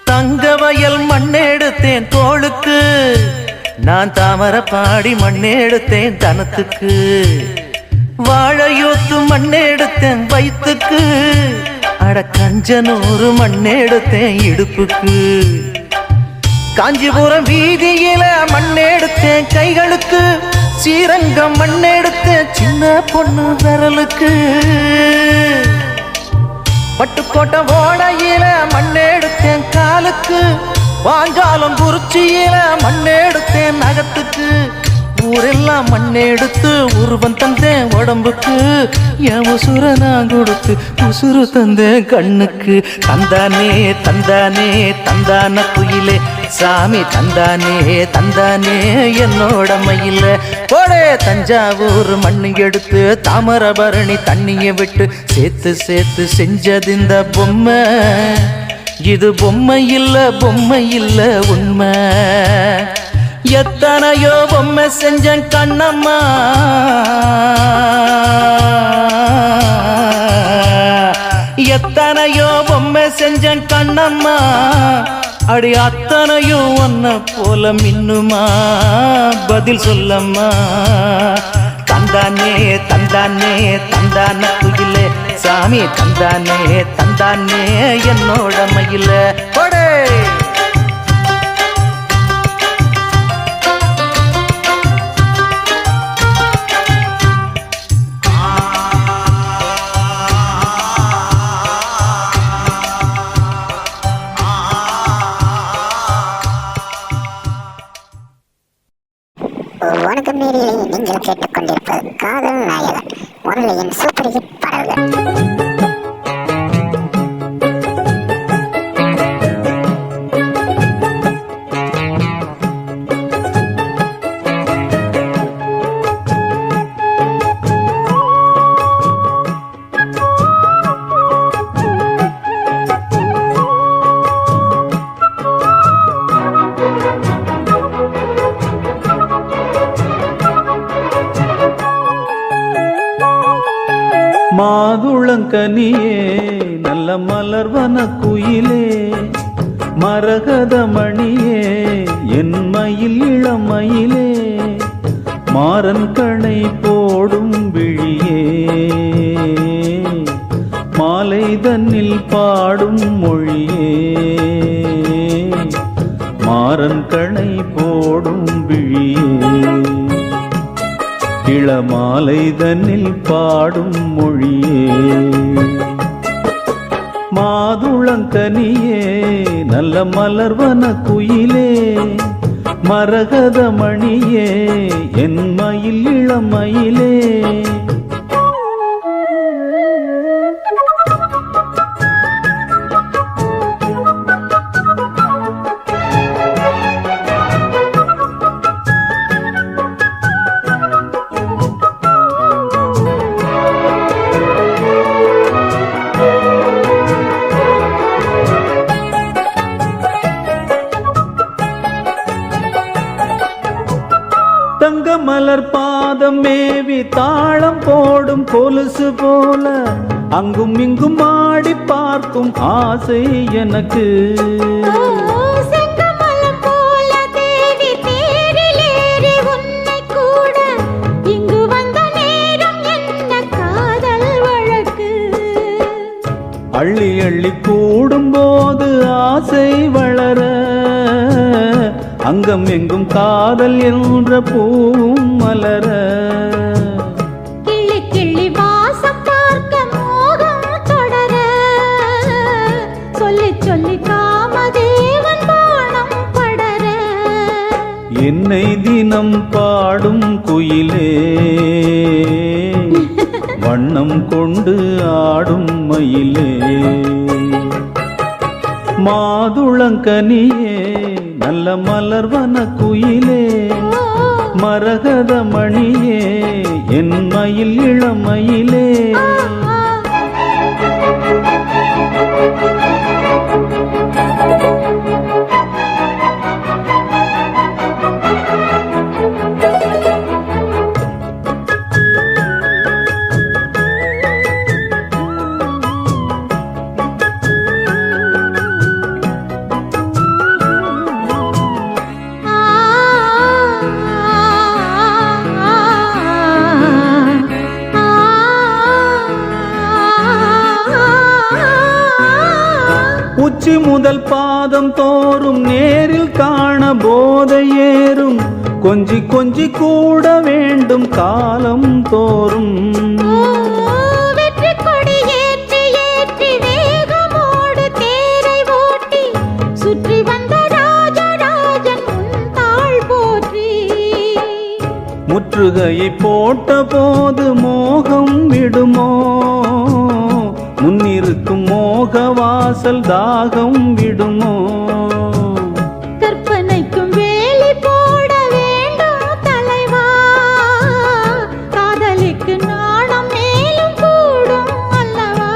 தங்கவயல் மண்ணெடுத்தேன் தோளுக்கு, நான் தாமரப்பாடி மண்ணெடுத்தேன் தனத்துக்கு. வாழையூத்து மண்ணெடுத்தேன் வயிற்றுக்கு, அட கஞ்சனூறு மண்ணெடுத்தேன் இடுப்புக்கு. காஞ்சிபுரம் வீதியில மண்ணெடுத்தேன் கைகளுக்கு, ஸ்ரீரங்கம் மண்ணெடுத்தேன் சின்ன பொண்ணு விரலுக்கு. பட்டுக்கோட்டை ஓடையில மண்ணெடுத்தேன் காலுக்கு, வாஞ்சாலம் குறிச்சியில மண்ணெடுத்தேன் நகத்துக்கு. ஊரெல்லாம் மண்ணெடுத்து உருவம் தந்தேன் உடம்புக்கு, என் உசுர நான் கொடுத்து உசுறு தந்தேன் கண்ணுக்கு. தந்தானே தந்தானே தந்தான குயிலே, சாமி தந்தானே தந்தானே என்னோட மயில. போடே தஞ்சாவூர் மண்ணு எடுத்து தாமிரபரணி தண்ணிய விட்டு சேர்த்து சேர்த்து செஞ்சது இந்த பொம்மை. இது பொம்மை இல்ல உண்மை. எத்தனையோ பொம்மை செஞ்சேன் கண்ணம்மா, எத்தனையோ பொம்மை செஞ்சேன் கண்ணம்மா, அடி அத்தனையும் ஒன்ன போல மின்னுமா, பதில் சொல்லம்மா. தந்தானே தந்தானே தந்தான குயிலே, சாமி தந்தானே தந்தானே என்னோட மயில. போடே வணக்கம் நேயர்களே, நீங்கள் கேட்டுக்கொண்டிருப்பது காதல் நாயகன் முரளியின் சூப்பர் ஹிட் பாடல்கள். மாதுளங்கனியே நல்ல மலர்வன குயிலே மரகதமணியே என் மயில் இளமயிலே மாறன் கணை போடும் விழியே மாலை தன்னில் பாடும் மொழியே மாறன் கணை போடும் விழியே இளமாலை தன்னில் பாடும் மொழியே மாதுளங்கனியே நல்ல மலர்வன குயிலே மரகதமணியே என் மயில் இளமயிலே தங்க மலர் பாதம் மேவி தாளம் போடும் கொலுசு போல அங்கும் இங்கும் ஆடி பார்க்கும் ஆசை எனக்கு. செங்கமலம் போல தேடி தேரிலேறி உன்னை கூட இங்கு வந்த நேரம் என்ன காதல் வழக்கு. அள்ளி அள்ளி கூடும் போது ஆசை வளர அங்கம் எங்கும் காதல் என்ற பூவும் மலர கிள்ளி கிள்ளி வாசம் பார்க்க மோகம் தொடர சொல்லி சொல்லி காமதேவன் பாணம் படர என்னை தினம் பாடும் குயிலே வண்ணம் கொண்டு ஆடும் மயிலே மாதுளங்கனியே நல்ல மலர்வன குயிலே மரகதமணியே என் மயில் இளமயிலே உச்சி முதல் பாதம் தோறும் நேரில் காண போதை ஏறும் கொஞ்சி கொஞ்சி கூட வேண்டும் காலம் தோறும் வெற்றி கொடி ஏற்றி ஏற்றி வேகமோடு தேரை ஓட்டி சுற்றி வந்த ராஜராஜன் உன் தாள் போற்றி முற்றுகையை போட்ட போது மோகம் விடுமோ முன்னிருக்கும் மோக வாசல் தாகம் விடுமோ கற்பனைக்கும் வேலி போட வேண்டும் தலைவா காதலிக்கு நாணம் மேலும் கூடும் அல்லவா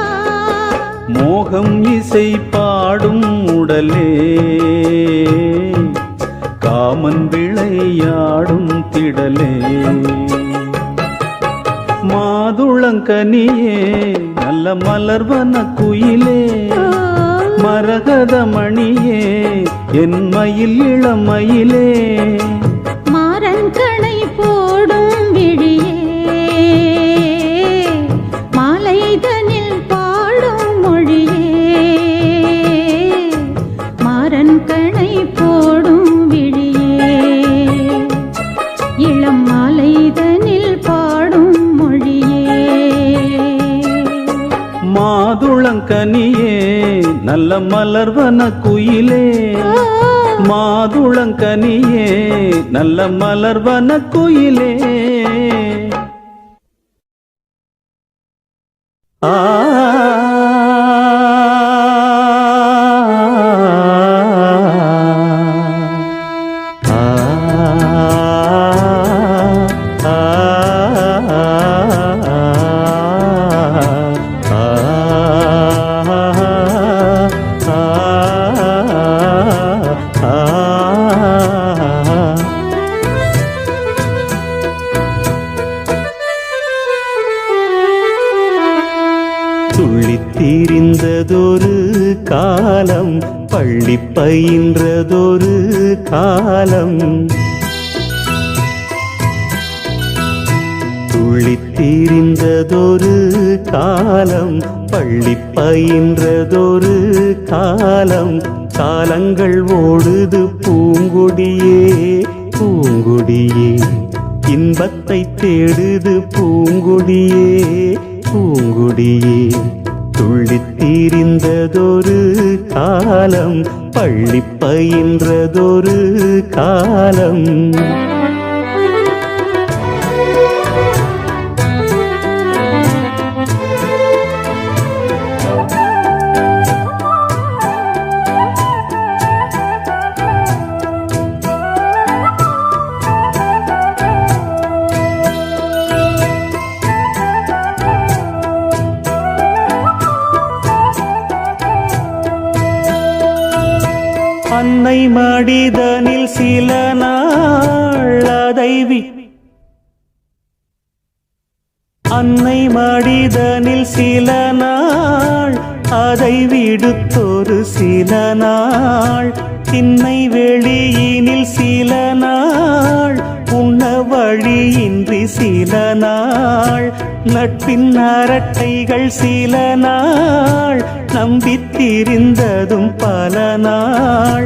மோகம் இசை பாடும் உடலே காமன் விளையாடும் திடலே மாதுளங்கனியே நல்ல மலர்வன குயிலே மரகதமணியே என் மயில் இளமயிலே மாறன் கணை போடும் விழியே மாலைதனில் பாடும் மொழியே மாறன் கணை போடும் விழியே இளம் மாலைதனில் பாடும் மொழியே மாதுளங்கனியே நல்ல மலர்வன குயிலே மாதுளங்கனியே நல்ல மலர்வன குயிலே ஆ துள்ளித்தீரிந்ததொரு காலம் பள்ளி பயின்றதொரு காலம் துள்ளித்தீரிந்ததொரு காலம் பள்ளி பயின்றதொரு காலம் காலங்கள் ஓடுது பூங்கொடியே பூங்கொடியே இன்பத்தை தேடுது பூங்கொடியே பூங்குடியே துள்ளித்தீரிந்ததொரு காலம் பள்ளி பயின்றதொரு காலம் அன்னை மடிதனில் சில நாள் அன்னை மடிதனில் சில நாள் அதை விடுத்தொரு சில நாள் திண்ணை வெளியினில் சில நாள் உண்ண வழியின்றி சில நாள் நட்பின் அரட்டைகள் சில நாள் நம்பித்திருந்ததும் பல நாள்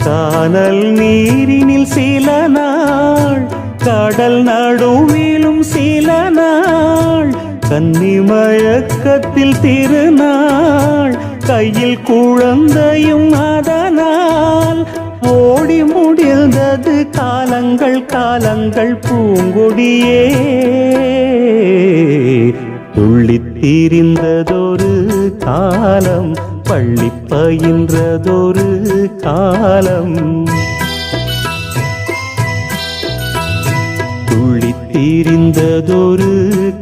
கானல் நீரினில் சில நாள் கடல் நடுவிலும் சில நாள் கன்னி மயக்கத்தில் திருநாள் கையில் குழந்தையும் அதனால் ஓடி முடிந்தது காலங்கள் காலங்கள் பூங்கொடியே துள்ளித்தீரிந்ததொரு காலம் பள்ளி பயின்றதொரு காலம் துள்ளித்தீரிந்ததொரு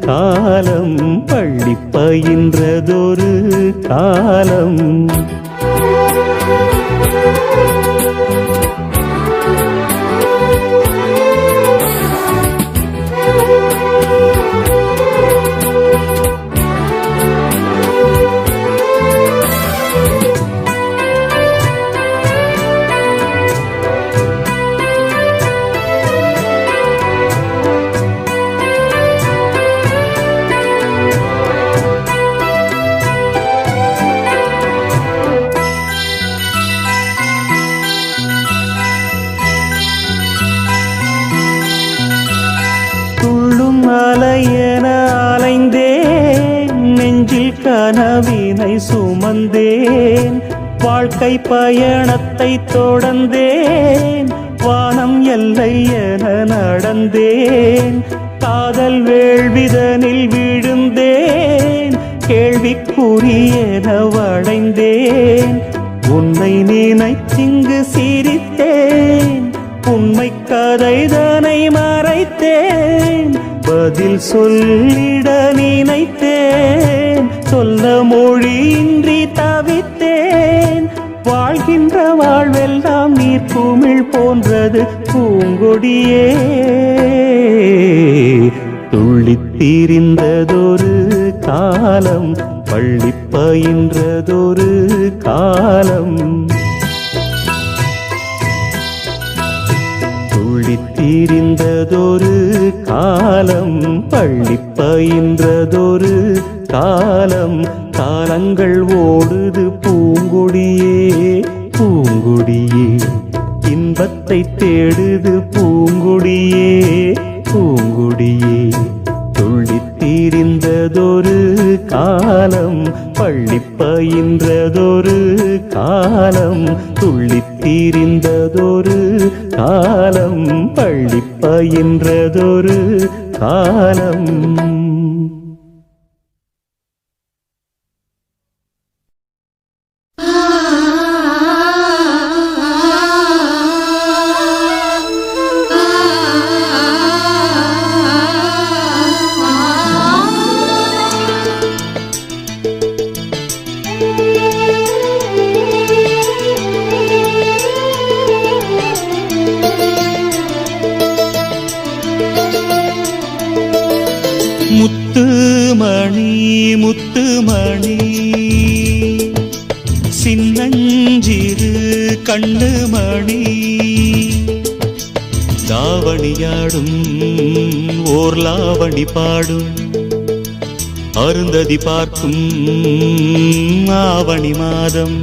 காலம் பள்ளி பயின்றதொரு காலம் அலையென அலைந்தேன் நெஞ்சில் கனவினை சுமந்தேன் வாழ்க்கை பயணத்தை தொடர்ந்தேன் வானம் எல்லை என நடந்தேன் காதல் வேள்விதனில் விழுந்தேன் கேள்விக்குரியென வளைந்தேன் உன்னை நினைத்திங்கு சிரித்தேன் உண்மை கதைதனை மறைத்தேன் பதில் சொல்லிட நினைத்தேன் சொல்ல மொழியின்றி தவித்தேன் வாழ்கின்ற வாழ்வெல்லாம் நீர் குமிழ் போன்றது பூங்கொடியே துள்ளித்தீரிந்ததொரு காலம் பள்ளி பயின்றதொரு காலம் துள்ளித்தீரிந்ததொரு காலம் பள்ளி பயின்றதொரு காலம் காலங்கள் ஓடுது பூங்கொடியே பூங்கொடியே இன்பத்தை தேடுது பூங்கொடியே பூங்கொடியே துள்ளித்தீரிந்ததொரு காலம் பள்ளி பயின்றதொரு காலம் துள்ளித்தீரிந்ததொரு காலம் பள்ளி பயின்றதொரு காலம் மணி சின்னஞ்சிறு கண்ணு மணி தாவணியாடும் ஓர் லாவணி பாடும் அருந்ததி பார்க்கும் ஆவணி மாதம்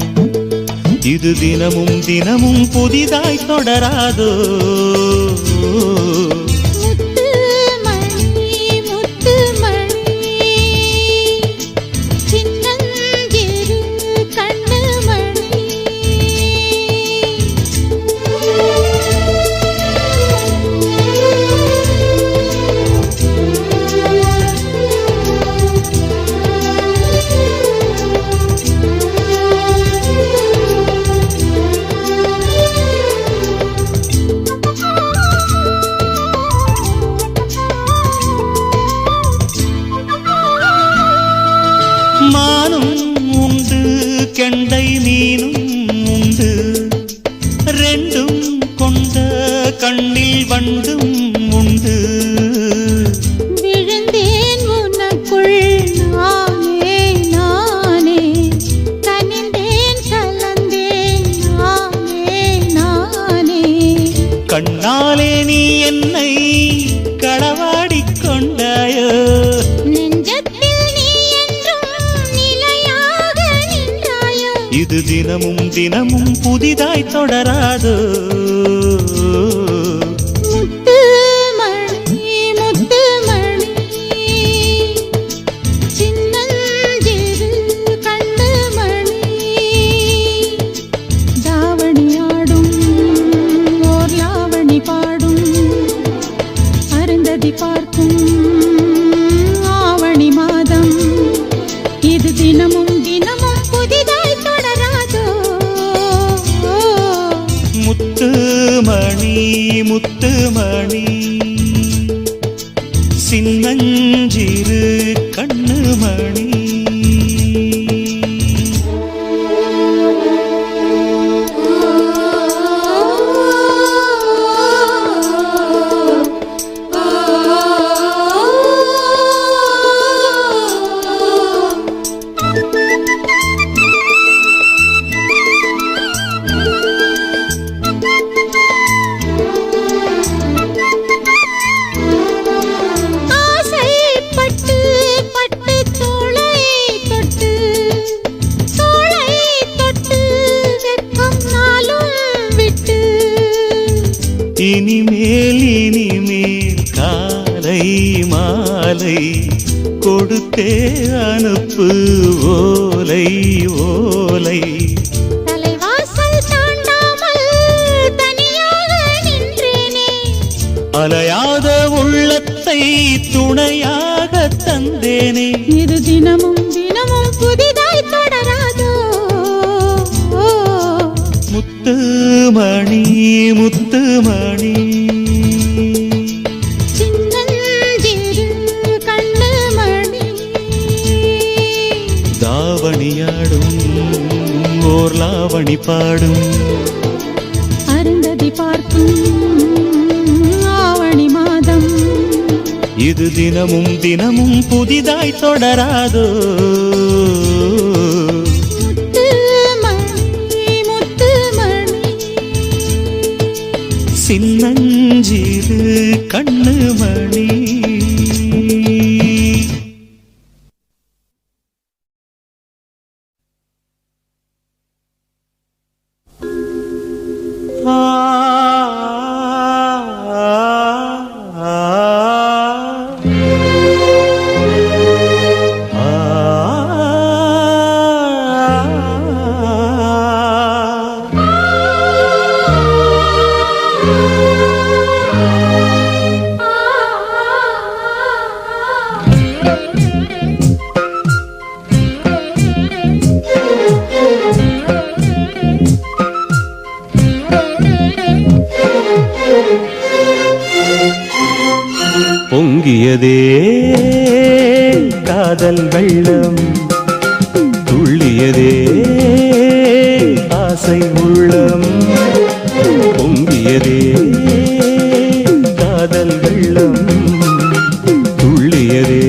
இது தினமும் தினமும் புதிதாய் தொடராதோ மானும் உண்டு கெண்டை மீனும் உண்டு ரெண்டும் கொண்ட கண்ணில் வண்டும் உண்டு விழுந்தேன் உனக்குள் நானே நானே கனிந்தேன் கலந்தேன் நானே நானே கண்ணாலே நீ என்னை களவாடிக் கொண்டாயோ இது தினமும் தினமும் புதிதாய் தொடராதோ முத்து மணி முத்து மணி சின்னஞ்சிறு கண்ணு மணி தாவணியாடும் ஓர் லாவணி பாடும் அருந்ததி பார்க்கும் ஆவணி மாதம் இது தினமும் தினமும் புதிதாய் முத்து மணி சின்னஞ்சிறு கண்ணு மணி இனிமேல் காலை மாலை கொடுத்தே அனுப்பு ஓலை ஓலை தலைவாசல் தாண்டாமல் தனியாக நின்றேனே அலையாத உள்ளத்தை துணையாக தந்தேனே இது தினமும் தினமும் புதிதாய் தொடராதோ முத்து மணி சின்னஞ்சிறு கண்ணு மணி தாவணியாடும் ஓர் லாவணி பாடும் அருந்ததி பார்க்கும் ஆவணி மாதம் இது தினமும் தினமும் புதிதாய் தொடராதோ சின்னஞ்சிறு கண்ணு மணி பொங்கியதே காதல் வெள்ளம் துள்ளியதே ஆசை உள்ளம் பொங்கியதே காதல் வெள்ளம் துள்ளியதே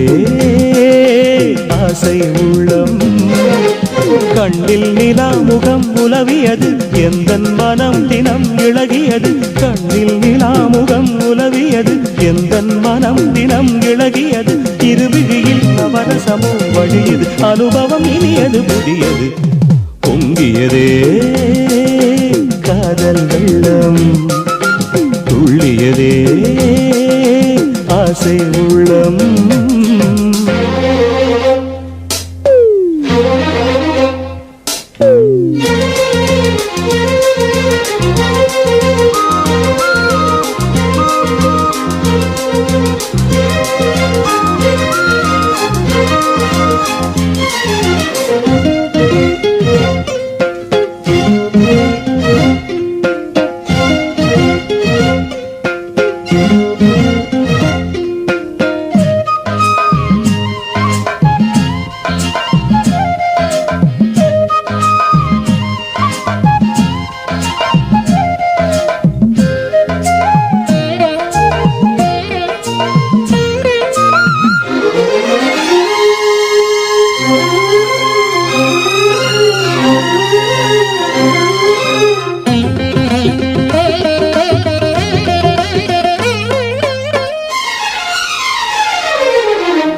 ஆசை உள்ளம் கண்ணில் நிலா முகம் உலவியது எந்தன் மனம் தினம் இழகியது கண்ணில் நிலா முகம் உலவியது எந்தன் மனம் தினம் இழகியது இருவிழியில் நவரசமும் வழியது அனுபவம் இனியது புதியது பொங்கியதே காதல் வெள்ளம் துள்ளியதே ஆசை உள்ளம்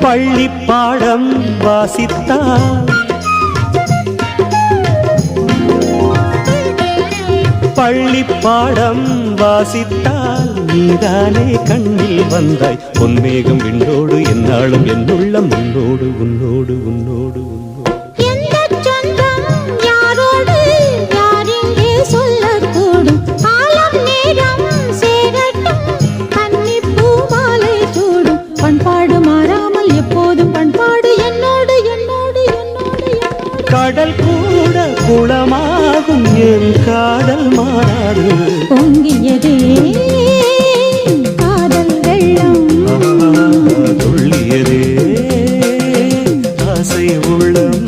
பள்ளி பாடம் வாசித்தால் பள்ளி பாடம் வாசித்தால் நீதானே கண்ணில் வந்தாய் பொன்மேகம் விண்ணோடு என்னாலும் என்னுள்ளம் உன்னோடு உன்னோடு உன்னோடு உன்னோடு எந்தச் சொந்தம் யாரோடு யாரெங்கே சொல்லக்கூடும் காலம் நேரம் சேரட்டும் கன்னிப்பூ மாலை சூடும் பண்பாடு மாறாமல் எப்போதும் பண்பாடு என்னோடு என்னோடு என்னோடு என்னோடு கடல் கூட குளமாகும் என் காதல் மாறாது பொங்கியதே காதல் வெள்ளம் துள்ளியதே ஆசை உள்ளம்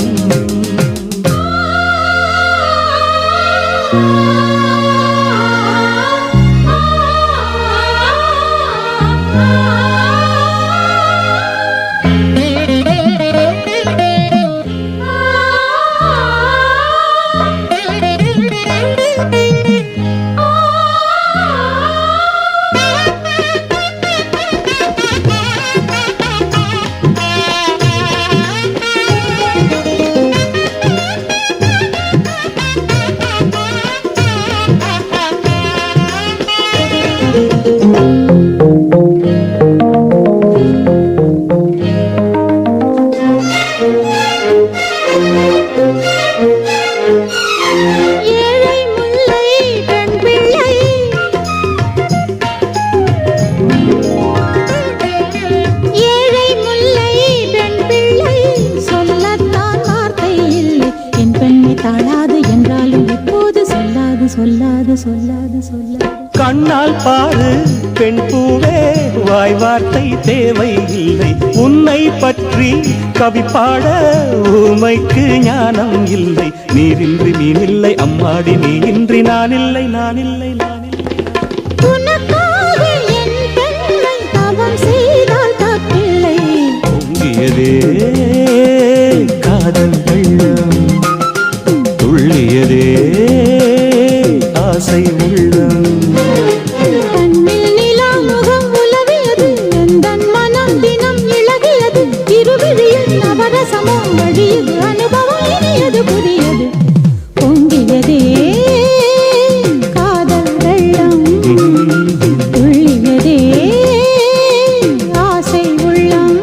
ஏழை முல்லை பெண் பிள்ளை ஏழை முல்லை பெண் பிள்ளை சொல்லத்தான் வார்த்தை இல்லை என் பெண்ணை தாழாது என்றாலும் இப்போது சொல்லாது சொல்லாது சொல்லாது சொல்லாது கண்ணால் பாரு பெண் பூவே வாய் வார்த்தை தேவை இல்லை உன்னை பற்றி கவி பாட ஊமைக்கு ஞானம் இல்லை நீரின்றி மீனில்லை அம்மாடி நீ இன்றி நான் இல்லை நான் இல்லை நான் இல்லை உனக்காக என் பெண்ணை தவம் செய்தால் தப்பில்லை பொங்கியதே காதல் வெள்ளம் துள்ளியதே ஆசை உள்ளம் கண்ணில் நிலா முகம் உலவியது எந்தன் மனம் தினம் இழகியது இருவிழியில் நவரசமும் வழியது அனுபவம் இனியது புதியது பொங்கியதே காதல் வெள்ளம் துள்ளியதே ஆசை உள்ளம்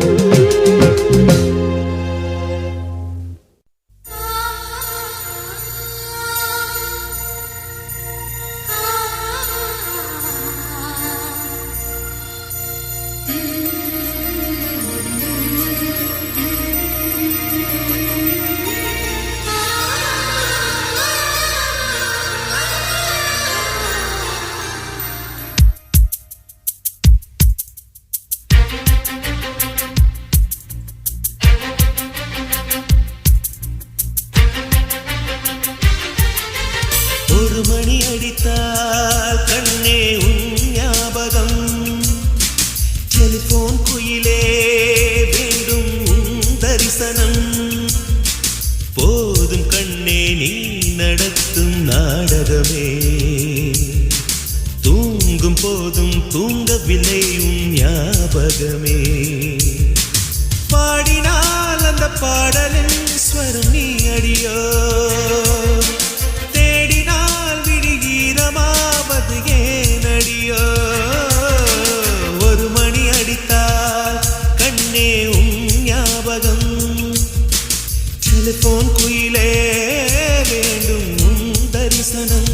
ஒரு மணி அடித்தால் கண்ணே உன் ஞாபகம் டெலிபோன் குயிலே வேண்டும் உன் தரிசனம் போதும் கண்ணே நீ நடத்தும் நாடகமே தூங்கும் போதும் தூங்கவில்லை உன் ஞாபகமே பாடினால் அந்த பாடலின் ஸ்வரம் நீ அடியோ தேடினால் விடுகீரமாவது ஏன் அடியோ ஒரு மணி அடித்தால் கண்ணே உன் ஞாபகம் டெலிபோன் குயிலே வேண்டும் உன் தரிசனம்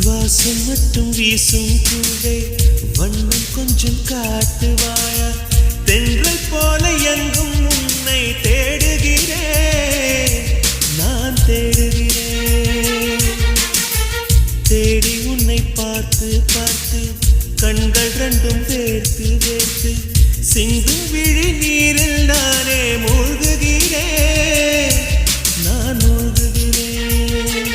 வாசம் மட்டும் வீசும் கூடை வண்ணம் கொஞ்சம் காட்டுவாயா தென்றல் போல எங்கும் உன்னை தேடுகிறேன் நான் தேடுகிறேன் தேடி உன்னை பார்த்து பார்த்து கண்கள் ரெண்டும் வேர்த்து வேர்த்து சிந்தும் விழி நீரில் நானே மூழ்குகிறேன் நான் மூழ்குகிறேன்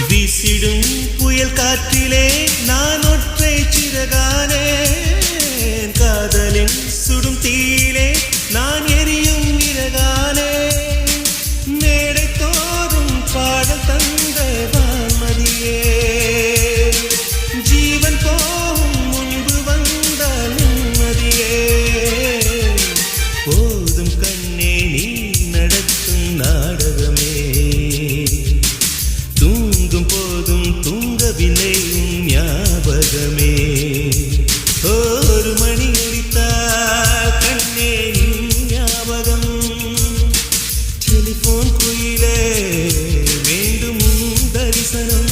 வீசிடும் புயல் காற்றிலே நான் ஒற்றை சிறகானே காதலின் சுடும் தீயிலே நான் எரியும் இறகானே மேடை தோறும் பாடல் தந்த வான்மதியே ஜீவன் போகும் முன்பு வந்த நிம்மதியே போதும் கண்ணே நீ நடத்தும் நாடகமே தூங்கும் போதும் தூங்கவில்லை உன் ஞாபகமே ஒரு மணி அடித்தால் கண்ணே நின் ஞாபகம் டெலிபோன் குயிலே வேண்டும் உன் தரிசனம்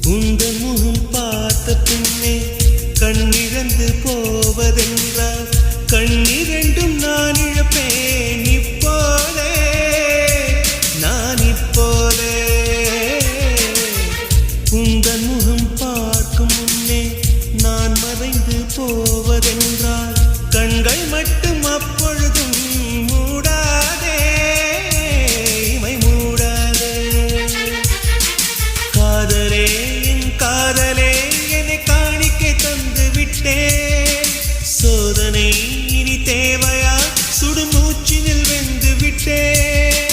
உந்தன் முகம் பார்த்த பின்னே கண்ணிழந்து போவதென்றால் கண்ணிரண்டும் நான் இழப்பேன் இப்போதே நான் இப்போதே உந்தன் முகம் பார்க்கும் முன்னே நான் மறைந்து போவதென்றால் கண்கள் மட்டும் அப்பொழுதும் மூடாதே இமை மூடாதே காதலே காதலே என்னை காணிக்கை தந்து விட்டேன் சோதனை இனி தேவையா சுடுமூச்சினில் வெந்து விட்டேன்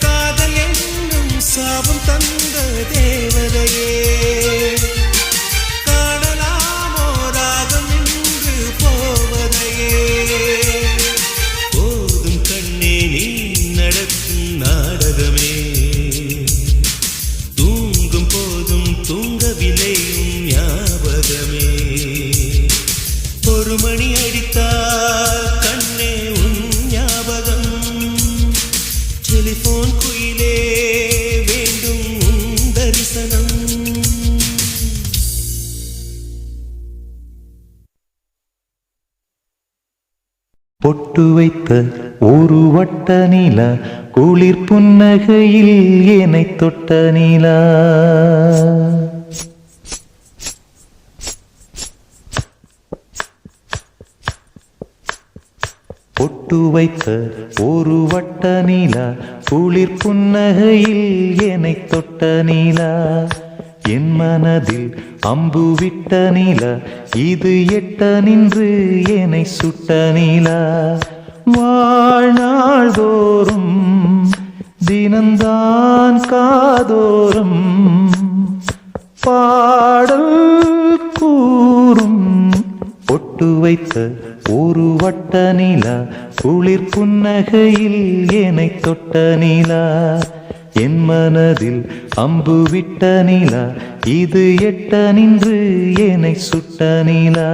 காதல் என்னும் சாபம் தந்த தேவதையே காணலாமோ ராகம் என்று போவதையே போதும் கண்ணே நீ நடத்தும் நாடகமே தூங்கும் போதும் தூங்கவில்லை உன் ஞாபகமே ஒரு மணி அடித்தால் கண்ணே உன் ஞாபகம் டெலிபோன் குயிலே வேண்டும் உன் தரிசனம் பொட்டு வைத்த ஒரு வட்ட நிலா குளிர் புன்னகையில் என்னை தொட்ட நிலா பொட்டு வைத்த ஒரு வட்ட நிலா குளிர் புன்னகையில் என்னை தொட்ட நிலா என் மனதில் அம்பு விட்ட நிலா இது எட்ட நின்று என்னை சுட்ட நிலா வாழ்நாள் வாழ்நாள்தோறும் தினந்தான் காதோறும் பாடல் கூறும் பொட்டு வைத்த ஒரு வட்ட நிலா குளிர் புன்னகையில் என்னை தொட்ட நிலா என் மனதில் அம்பு விட்ட நிலா இது எட்ட நின்று என்னை சுட்ட நிலா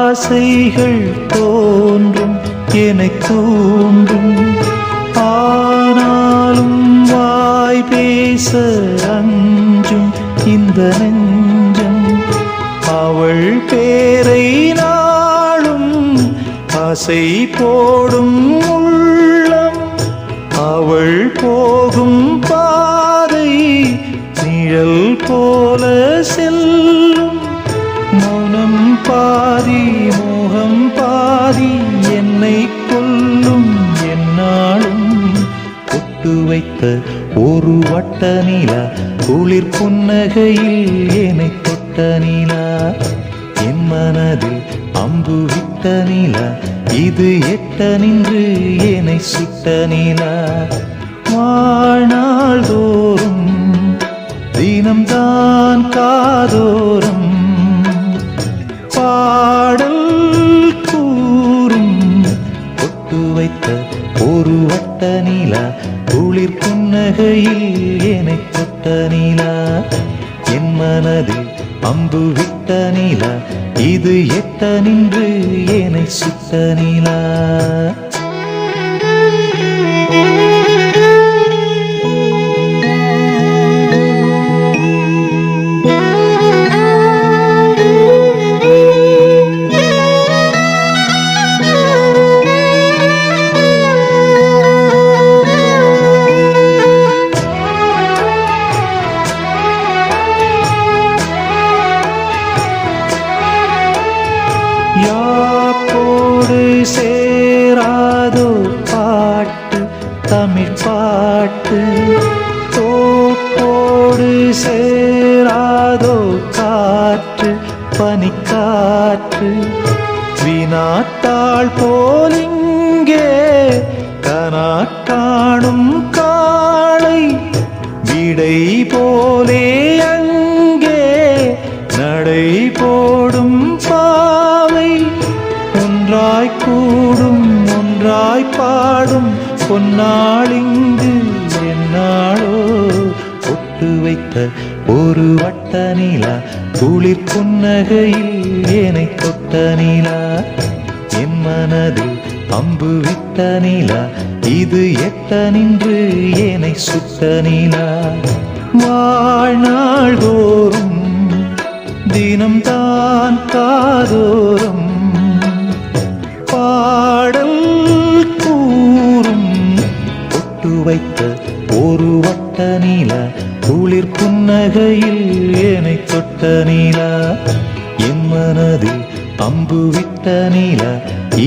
ஆசைகள் தோன்றும் என்னை தூண்டும் ஆனாலும் வாய் பேச அஞ்சும் இந்த நெஞ்சம் அவள் பேரை நாளும் ஆசை போடும் உள்ளம் அவள் போகும் பாதை நிழல் போல செல்லும் மௌனம் பாதி மோகம் பாதி என்னை கொல்லும் என்னாலும் பொட்டு வைத்த ஒரு வட்ட நிலா குளிர் புன்னகையில் என்னை தொட்ட நிலா என் மனதில் அம்பு விட்ட நிலா இது எட்ட நின்று என்னை சுட்ட நிலா வாழ்நாள்தோறும் தினம்தான் காதோறும் பாடல் கூறும் பொட்டு வைத்த ஒரு வட்ட நிலா குளிர் புன்னகையில் என்னை தொட்ட நிலா என் மனதில் அம்பு விட்ட நிலா இது எட்ட நின்று என்னை சுட்ட நிலா யாக்கோடு சேராதோ பாட்டு தமிழ் பாட்டு தோப்போடு சேராதோ காற்று பனிக்காற்று வினாத்தாள் போலிங்கே கனா காணும் காளை விடை போலே அங்கே நடை போடும் பாவை ஒன்றாய் கூடும் ஒன்றாய் பாடும் பொன்னாளிங்கு என்னாளோ பொட்டு வைத்த ஒரு வட்ட நிலா குளிர் புன்னகையில் என்னை தொட்ட நிலா என் மனதில் அம்பு விட்ட நிலா இது எட்ட நின்று என்னை சுட்ட நிலா வாழ்நாள்தோறும் தினம்தான் காதோறும் பாடல் கூறும் பொட்டு வைத்த ஒரு வட்ட நிலா குளிர் புன்னகையில் என்னை தொட்ட நிலா என் மனதில் அம்பு விட்ட நிலா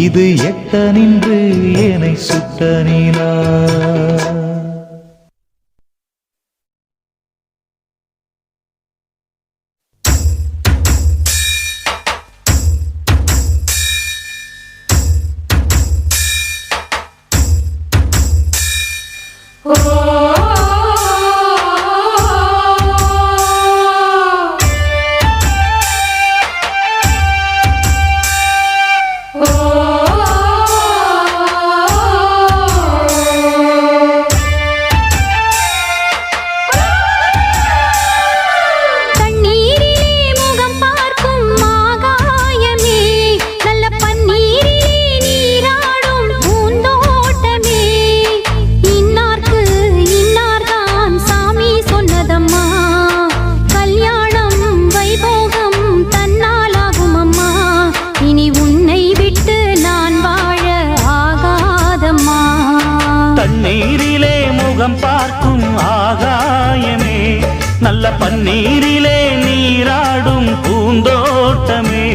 இது எட்ட நின்று என்னை சுட்ட நிலா தண்ணீரிலே நீராடும் பூந்தோட்டமே.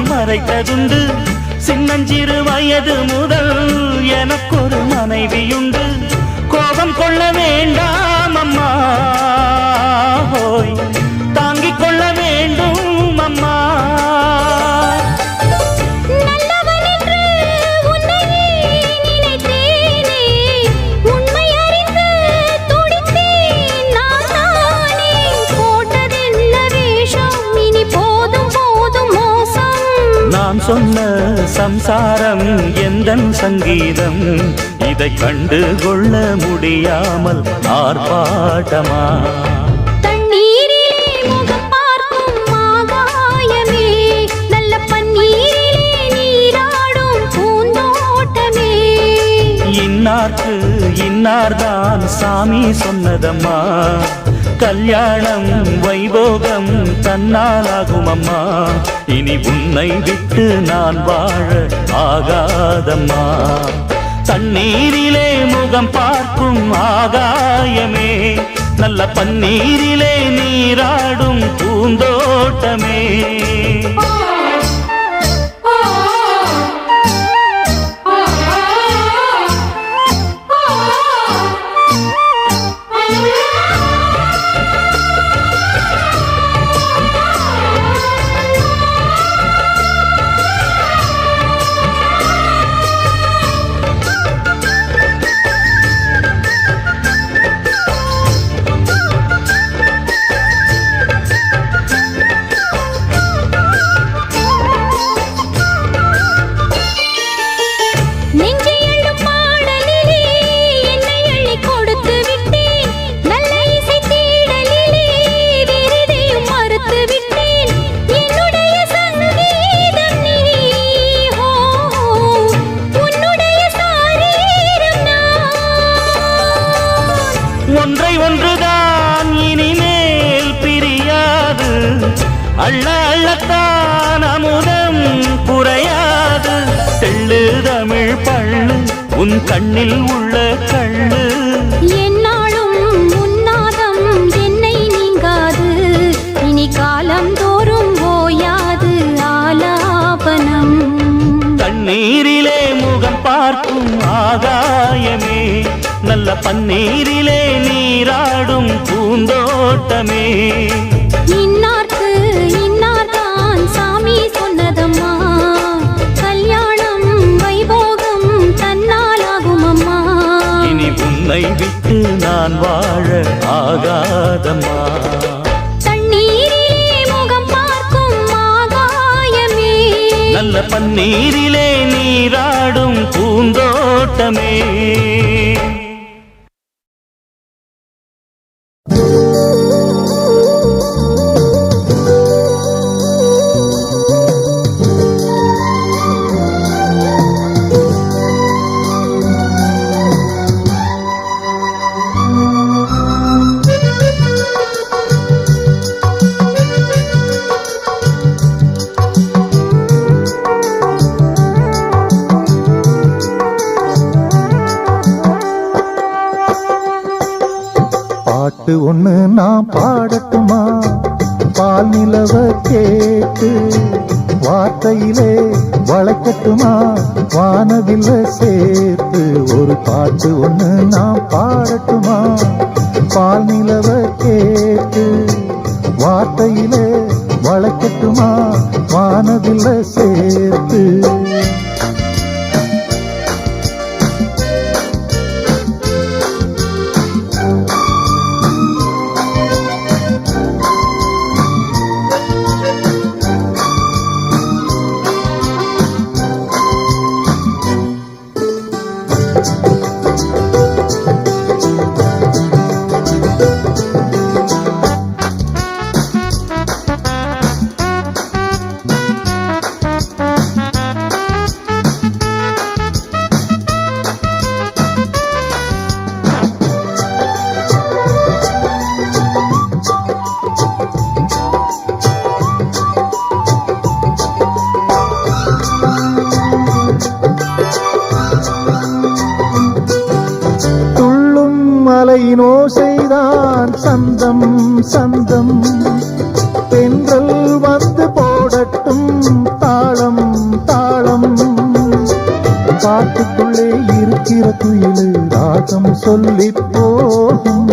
மறைத்ததுண்டு சின்னஞ்சிறு வயது முதல் எனக்கொரு மனைவியுண்டு. கோபம் கொள்ள வேண்டாம் அம்மா, தாங்கிக் கொள்ள வேண்டும் அம்மா. நான் சொன்ன சம்சாரம் எந்தன் சங்கீதம், இதை கண்டு கொள்ள முடியாமல் ஆர்ப்பாட்டமா. தண்ணீரிலே முகம் பார்க்கும் ஆகாயமே, நல்ல பன்னீரிலே நீராடும் பூந்தோட்டமே. இன்னார்க்கு இன்னார்தான் சாமி சொன்னதம்மா, கல்யாணம் வைபோகம் தன்னாலாகும் அம்மா. இனி உன்னை விட்டு நான் வாழ ஆகாதம்மா. தண்ணீரிலே முகம் பார்க்கும் ஆகாயமே, நல்ல பன்னீரிலே நீராடும் பூந்தோட்டமே. ஒன்றை ஒன்றுதான் இனிமேல் பிரியாது, அள்ள அள்ளத்தான் அமுதம் குறையாது. தெள்ளு தமிழ் பள்ளு உன் கண்ணில் உள்ள கள்ளு, என்னாலும் உன்னாதம் என்னை நீங்காது. இனி காலம் தோறும் ஓயாது ஆலாபனம். தண்ணீரிலே முகம் பார்க்கும் ஆகாயமே, நல்ல பன்னீரிலே நீராடும் பூந்தோட்டமே. இன்னார்க்கு இன்னார்தான் சாமி சொன்னதம்மா, கல்யாணம் வைபோகம் தன்னாலாகும் அம்மா. இனி உன்னை விட்டு நான் வாழ ஆகாதம்மா. தண்ணீரிலே முகம் பார்க்கும் ஆகாயமே, நல்ல பன்னீரிலே நீராடும் பூந்தோட்டமே. பாட்டு ஒண்ணு நான் பாடட்டுமா, பால் நிலவ கேட்டு வார்த்தையிலே வளைக்கட்டுமா, வானவில்ல சேர்த்து. ஒரு பாட்டு ஒண்ணு நான் பாடட்டுமா, பால் நிலவ கேட்டு வார்த்தையிலே வளைக்கட்டுமா, வானவில்ல சேர்த்து. ஓசைதான் சந்தம் சந்தம் தென்றல் வந்து போடட்டும் தாளம் தாளம் காட்டுக்குள்ளே இருக்கிற குயிலு ராகம் சொல்லி போகும்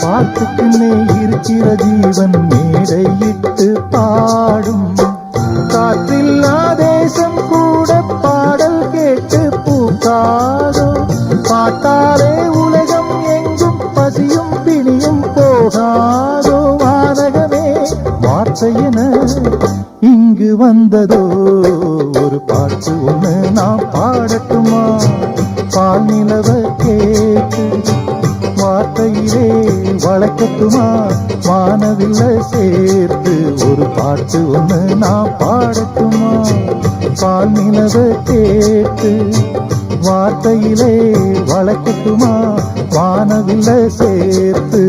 பாட்டுக்குள்ளே இருக்கிற ஜீவன் மேடையிட்டு பாடும் காற்றில்லா தேசம் கூட பாடல் கேட்டு பூக்காதோ பாட்டாலே உலகம் எங்கும் பசியும் பிணியும் போகாதோ வானகமே வார்த்தையென இங்கு வந்ததோ ஒரு பாட்டு ஒன்று நாம் பாடட்டுமா பால் நிலவ கேட்டு வார்த்தையிலே வளர்க்கட்டுமா வானவில்ல சேர்த்து ஒரு பாட்டு ஒன்று நாம் பாடட்டுமா பால் நிலவ கேட்டு வார்த்தையிலே வளர்க்கட்டுமா வானவில்ல சேர்த்து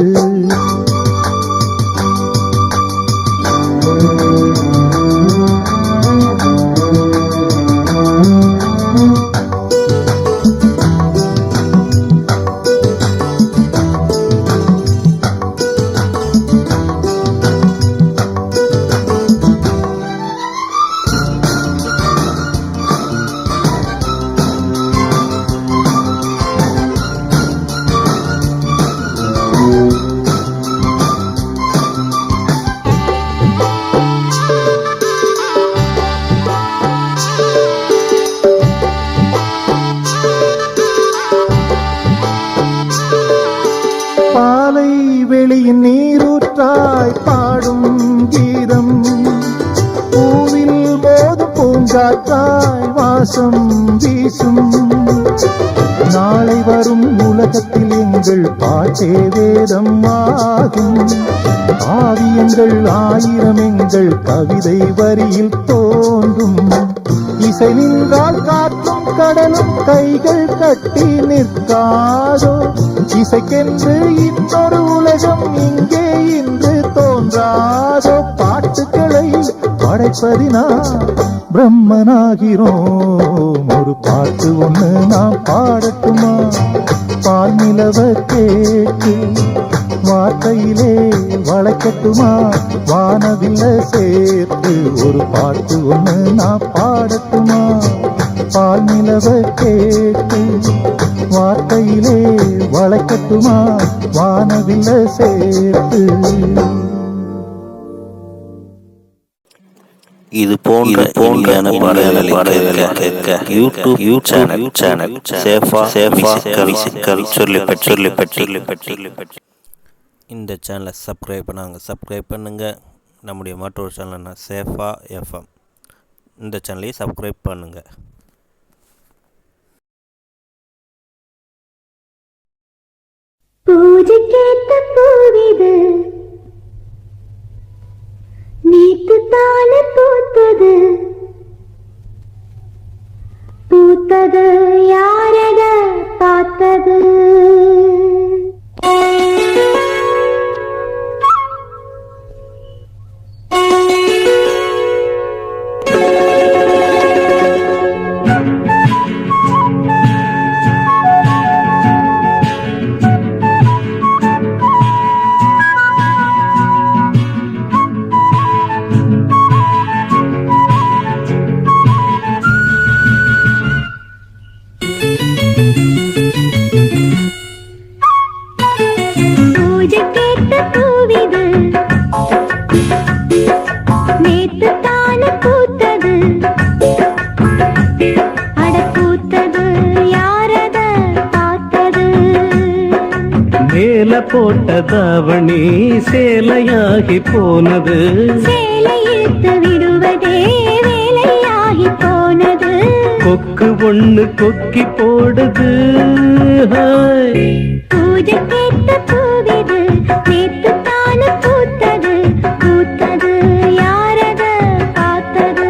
பாலை வெளியின் நீரூற்றாய் பாடும் கீதம் பூவில் போது பூங்காற்றாய் வாசம் வீசும் நாளை வரும் உலகத்தில் எங்கள் பாட்டே வேதம் ஆகும் காவியங்கள் ஆயிரம் எங்கள் கவிதை வரியில் தோன்றும் இசை நின்றால் காற்றும் கடலும் கைகள் கட்டி நிற்காதோ இசைக்கென்று இன்னொரு உலகம் இங்கே இன்று தோன்றாதோ பாட்டுக்களை படைப்பதினா பிரம்மனாகிறோம் ஒரு பாட்டு ஒன்று நாம் பாடட்டுமா பால் நிலவ கேட்டு வார்த்தையிலே வளைக்கட்டுமா வானவில்ல சேர்த்து ஒரு பாட்டு ஒன்று நான் பாடட்டுமா பால் நிலவ கேட்டு வார்த்தையிலே வளைக்கட்டுமா வானவில்ல சேர்த்து இது போன்ற பாடல்களை கேட்க யூடியூப் சேனல் சேஃபா கவி சொல்லிப்பட்டி இந்த சேனலை சப்ஸ்கிரைப் பண்ணுங்கள். நம்முடைய மற்றொரு சேனல்னா சேஃபா எஃப்எம், இந்த சேனலையும் சப்ஸ்கிரைப் பண்ணுங்கள். பூஜைக்கேத்த பூவிது நேத்து தானே பூத்தது யாரத பார்த்தது போட்ட தாவணி சேலையாகி போனது, சேலையிட்டு விடுவதே வேலையாகி போனது. கொக்கு ஒண்ணு கொக்கி போடுது, பூஜை கேட்ட பூவிது நேத்து தானே பூத்தது, பூத்தது யாரத பார்த்தது.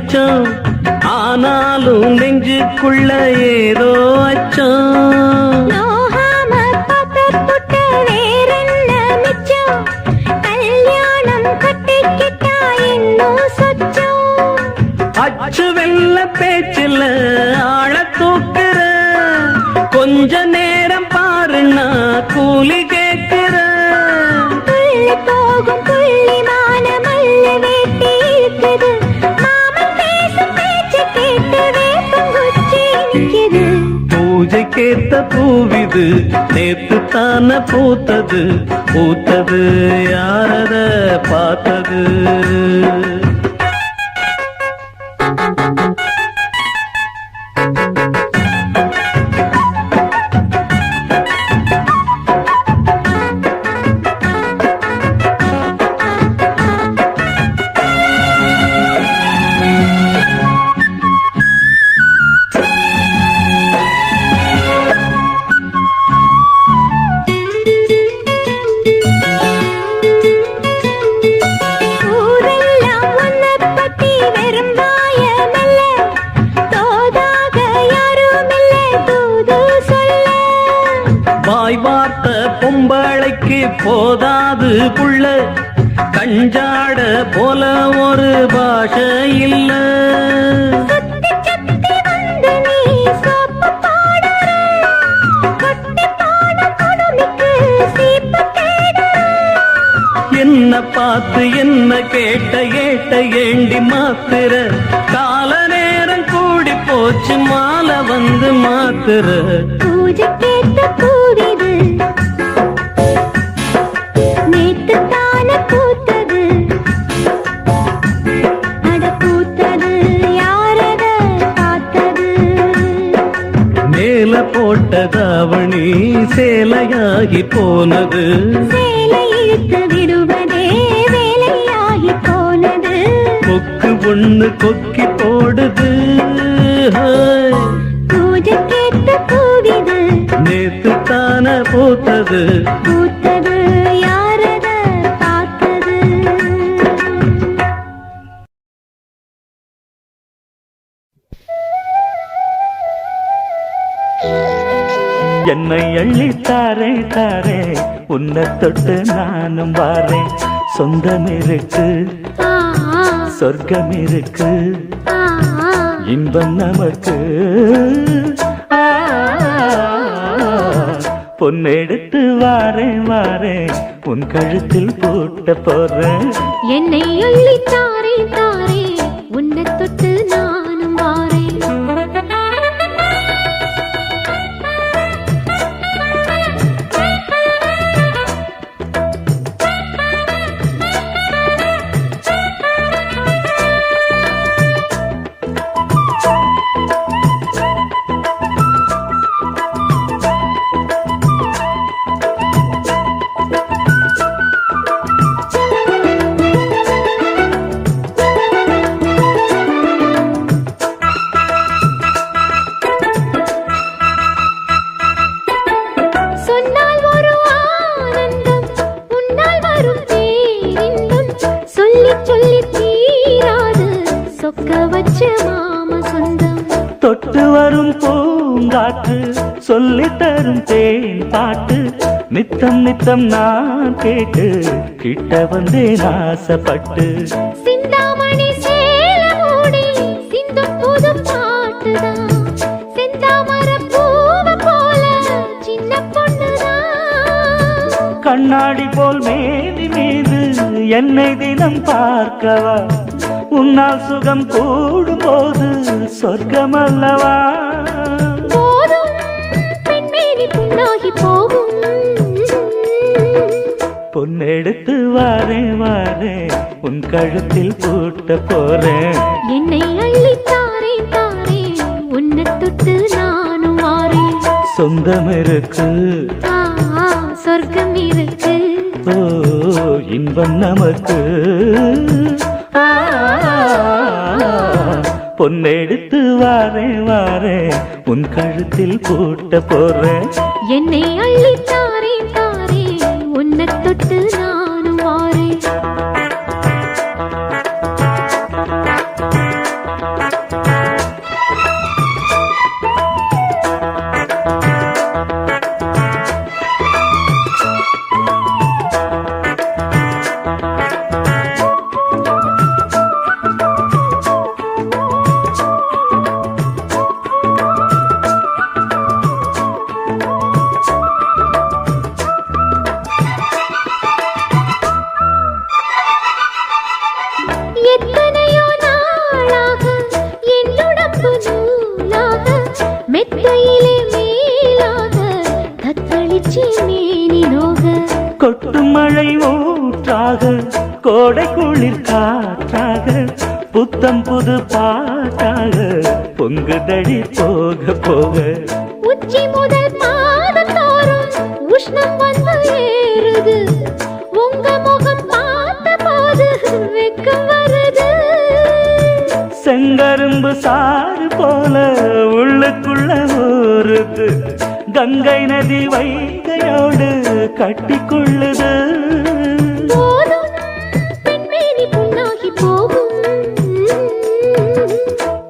மச்சம் ஆனாலும் நெஞ்சுக்குள்ள ஏதோ அச்சம் நோகாம பாப்பப்பட்ட வேறென்ன மிச்சம் கல்யாணம் கட்டிக்கிட்டா இன்னும் சொச்சம் அச்சு வெள்ள பேச்சில் ஆழ தூக்குற கொஞ்ச நேரம் பாருன்னா கூலி கேட்கிற புள்ளி போகும் புள்ளிமான மல்ல வேட்டி இருக்குது மாமன் பேசும் பேச்சு கேட்டு வேப்பங்குச்சி நிக்குது பூஜைக்கேத்த பூவிது நேத்து தான பூத்தது பூத்தது யாரத பார்த்தது ஊரெல்லாம் உன்னை பத்தி வெறும் வாயமல்ல தோதாக யாரும் இல்லை தூது சொல்ல வாய் வார்த்த பொம்பளைக்கு போதாது புள்ள கஞ்சாட போல ஒரு பாஷை இல்ல சுத்தி சுத்தி வந்து நீ சோப்பு போடுற கொட்டி போன குடுமிக்கு சீப்பு தேடுற என்ன பார்த்து என்ன கேட்ட ஏட்ட ஏண்டி மாத்துற கால நேரம் கூடி போச்சு மாலை வந்து மாத்துற பூஜை கேட்ட பூவிது நேத்து தான பூத்தது அட பூத்தது யாரத பார்த்தது மேல போட்ட தாவணி சேலையாகி போனது சேலை இழுத்து விடுவதே வேலையாகி போனது கொக்கு ஒண்ணு கொக்கி போடுது ஹாய். பூஜை கேட்ட பூவிது நேத்து தான பூத்தது பூத்தது யாரத பார்த்தது என்னை அள்ளி தாரே தாரே உன்னை தொட்டு நானும் வாரேன் சொந்தம் இருக்கு ஆ சொர்க்கம் இருக்கு ஆ இன்பம் நமக்கு ஆ, பொன்னெடுத்து வாரேன் வாரேன் உன் கழுத்தில் போட்ட போறேன் என்னை அள்ளி தாரே தாரே உன்னை தொட்டு நானும் வாரேன் சொன்னால் ஒரு ஆனந்தம் உன்னால் வரும் பேரின்பம் சொல்லி சொல்லி தீராது சொக்க வச்ச மாம சொந்தம் தொட்டு வரும் பூங்காற்று சொல்லி தரும் தேன் பாட்டு நித்தம் நித்தம் நான் கேட்டு கிட்ட வந்தேன் ஆசைப்பட்டு சிந்தாமணி சேல மூடி சிந்தும் புது பாட்டுதான் செந்தாமர பூவ போல சின்ன பொண்ணுதான் கண்ணாடி போல் மேனி மீது என்னை தினம் பார்க்கவா உன்னால் சுகம் கூடும்போது சொர்க்கம் அல்லவா போதும் பெண்மேனி புண்ணாகி போகும் பொன்னெடுத்து வாரேன் வாரேன் உன் கழுத்தில் பூட்ட போறேன் என்னை அள்ளி தாரே தாரே உன்னை தொட்டு நானும் வாரேன் சொந்தம் இருக்கு ஆ சொர்க்கம் இருக்கு ஓ இன்பம் நமக்கு ஆ, பொன்னெடுத்து வாரேன் வாரேன் உன் கழுத்தில் பூட்ட போறேன் என்னை அள்ளி தாரே தாரே உன்னை தொட்டு நானும் வாரேன் குளிர்ச்சி மேனி நோக கொட்டு மழை ஊற்றாக கோடை குளிர் காற்றாக புத்தம் புது பாட்டாக பொங்குதடி போக போக உச்சி முதல் பாதம் தோறும் உஷ்ணம் வந்து ஏறுது உங்க முகம் பார்த்த போது வெக்கம் வருது செங்கரும்பு சாறு போல உள்ளுக்குள்ள ஊறுது கங்கை நதி வைகையோடு கட்டிக்கொள்ளுது போதும் பெண்மேனி புண்ணாகி போகும்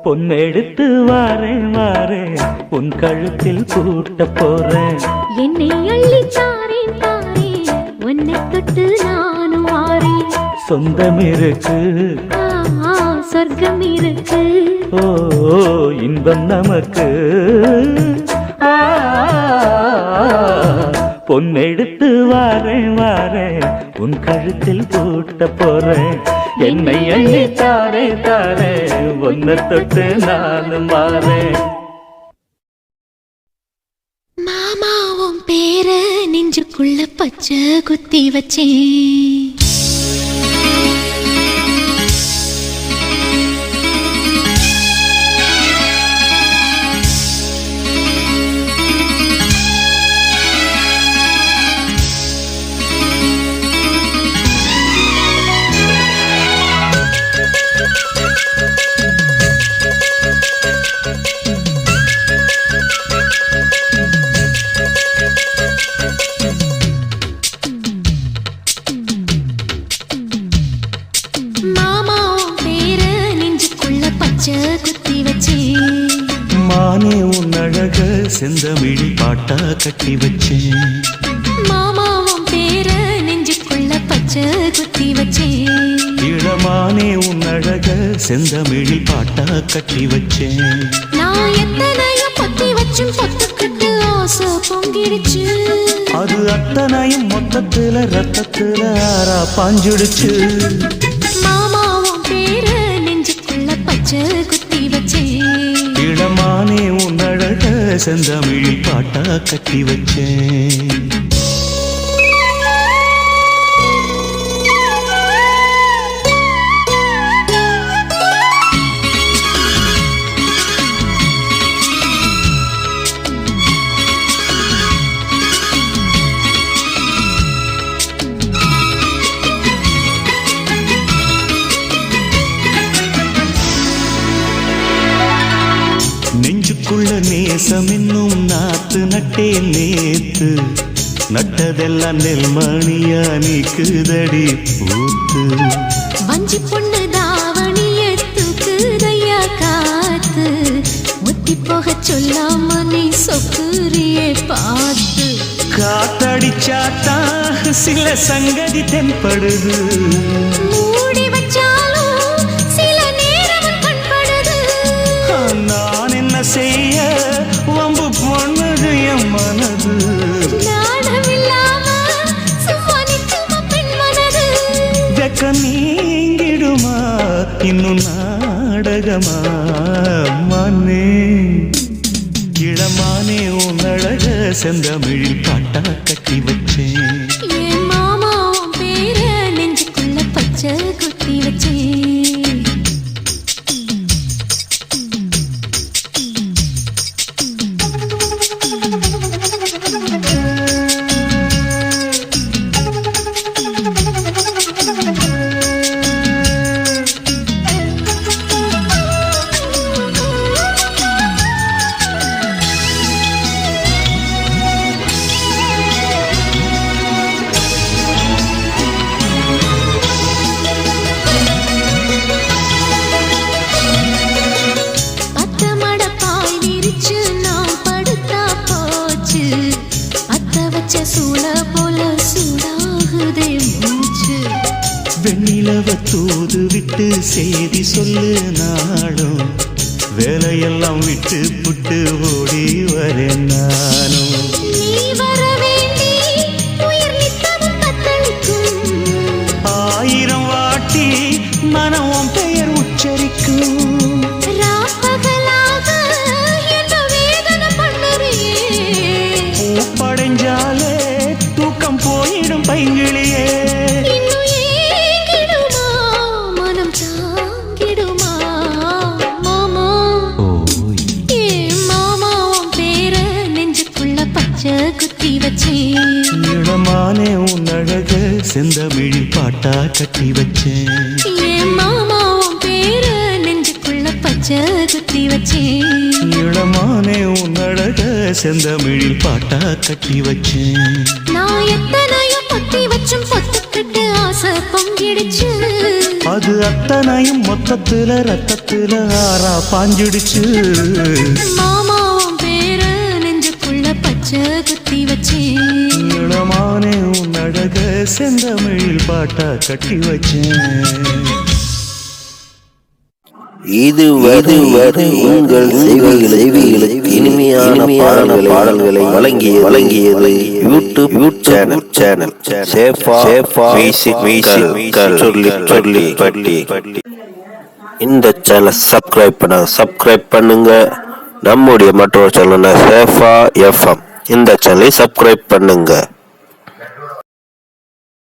பொன்னெடுத்து வாரேன் வாரேன் உன் கழுத்தில் பூட்ட போறேன் என்னை அள்ளி தாரேன் தாரேன் உன்னை தொட்டு நானும் வாரேன் சொந்தம் இருக்கு சொர்க்கம் இருக்கு ஓ இன்பம் நமக்கு பொன்னெடுத்து வாரேன் வாரேன் உன் கழுத்தில் பூட்ட போறேன் என்னை அள்ளி தாரே தாரே ஒன்ன தொட்டு நானும் வாரேன் மாமாவும் பேர நெஞ்சுக்குள்ள பச்சை குத்தி வச்சேன் மானே உன் அழக செந்தமிழி பாட்டா கட்டி வச்சேன் மாமாவும் பேர நெஞ்சுக்குள்ள பச்சை குத்தி வச்சேன் இளமானே உன் அழக செந்தமிழி பாட்டா கட்டி வச்சேன் நான் எத்தனையோ பொத்தி வச்சும் பொத்துக்கிட்டு ஆசை பொங்கிடுச்சு அது அத்தனையும் மொத்தத்துல ரத்தத்துல ஆறா பாஞ்சுடுச்சு மாமாவும் பேர நெஞ்சுக்குள்ள பச்சை குத்தி வச்சேன் இளமானே உன் அழக செந்தமிழி பாட்டா கட்டி வச்சேன் நெஞ்சுக்குள்ள நேசம் இன்னும் நாத்து நட்டே நேத்து நட்டதெல்லாம் நெல்மணியா நீக்குதடி பூத்து வஞ்சி பொண்ணு தாவணிய தூக்குதையா காத்து முத்தி போக சொல்லாம நீ சொக்குரியே பார்த்து காத்தடிச்சாத்தா சில சங்கதி தென்படுது மூடி வச்சாலும் சில நேரம் கண்படுது நான் என்ன செய்ய வம்பு பொண்ணுது என் மனது நாணமில்லாம சும்மா நிற்குமா பெண் மனது வெக்க நீங்கிடுமா இன்னும் நாடகமா மன்னே இளமானே உன் அழக செந்தமிழில் பாட்டா கட்டி வச்சேன் என் மாமாவும் பேர நெஞ்சுக்குள்ள பச்சை குத்தி வச்சேன் வெண்ணிலவ தூது விட்டு செய்தி சொல்லு நாளும் வேலையெல்லாம் விட்டு புட்டு ஓடி வரேன் நானும் நீ வர வேண்டி உயிர் நித்தமும் தத்தளிக்கும் ஆயிரம் வாட்டி மனம் பெயர் உச்சரிக்கும் ராப்பகலாக என்ன வேதனை பண்ணுறியே உடைஞ்சாலே தூக்கம் போயிடும் பைங்கிளியே. இன்னும் ஏங்கிடுமா மனம் தாங்கிடுமா மாமா? ஏ மாமா உன் பேர நெஞ்சுக்குள்ள பச்சை குத்தி வச்சேன். இளமானே உன் அழக செந்தமிழில் பாட்டா கட்டி வச்சேன். ஏ மாமா உன் பேர நெஞ்சுக்குள்ள பச்சை குத்தி வச்சேன். இளமானே உன் அழக செந்தமிழில் பாட்டா கட்டி வச்சேன். நான் எத்தனையும் பொத்தி வச்சும் பொத்துக்கிட்டு ஆசை பொங்கிடுச்சு. அது அத்தனையும் மொத்தத்துல ரத்தத்துல ஆறா பாஞ்சிடுச்சு. மாமா உன் பேர நெஞ்சுக்குள்ள பச்சை குத்தி வச்சேன். இளமானே உன் அழக செந்தமிழில் பாட்டா கட்டி வச்சேன். இதுவரை உங்கள் செவிகளுக்கு இனிமையான பாடல்களை வழங்கியது யூடியூப் சேனல் சேஃபா மியூசிக்கல் சொல்லி பட்டி. இந்த சேனலை சப்ஸ்கிரைப் பண்ணுங்க. நம்முடைய மற்றொரு சேனல் சேஃபா FM. இந்த சேனலை சப்ஸ்கிரைப் பண்ணுங்க.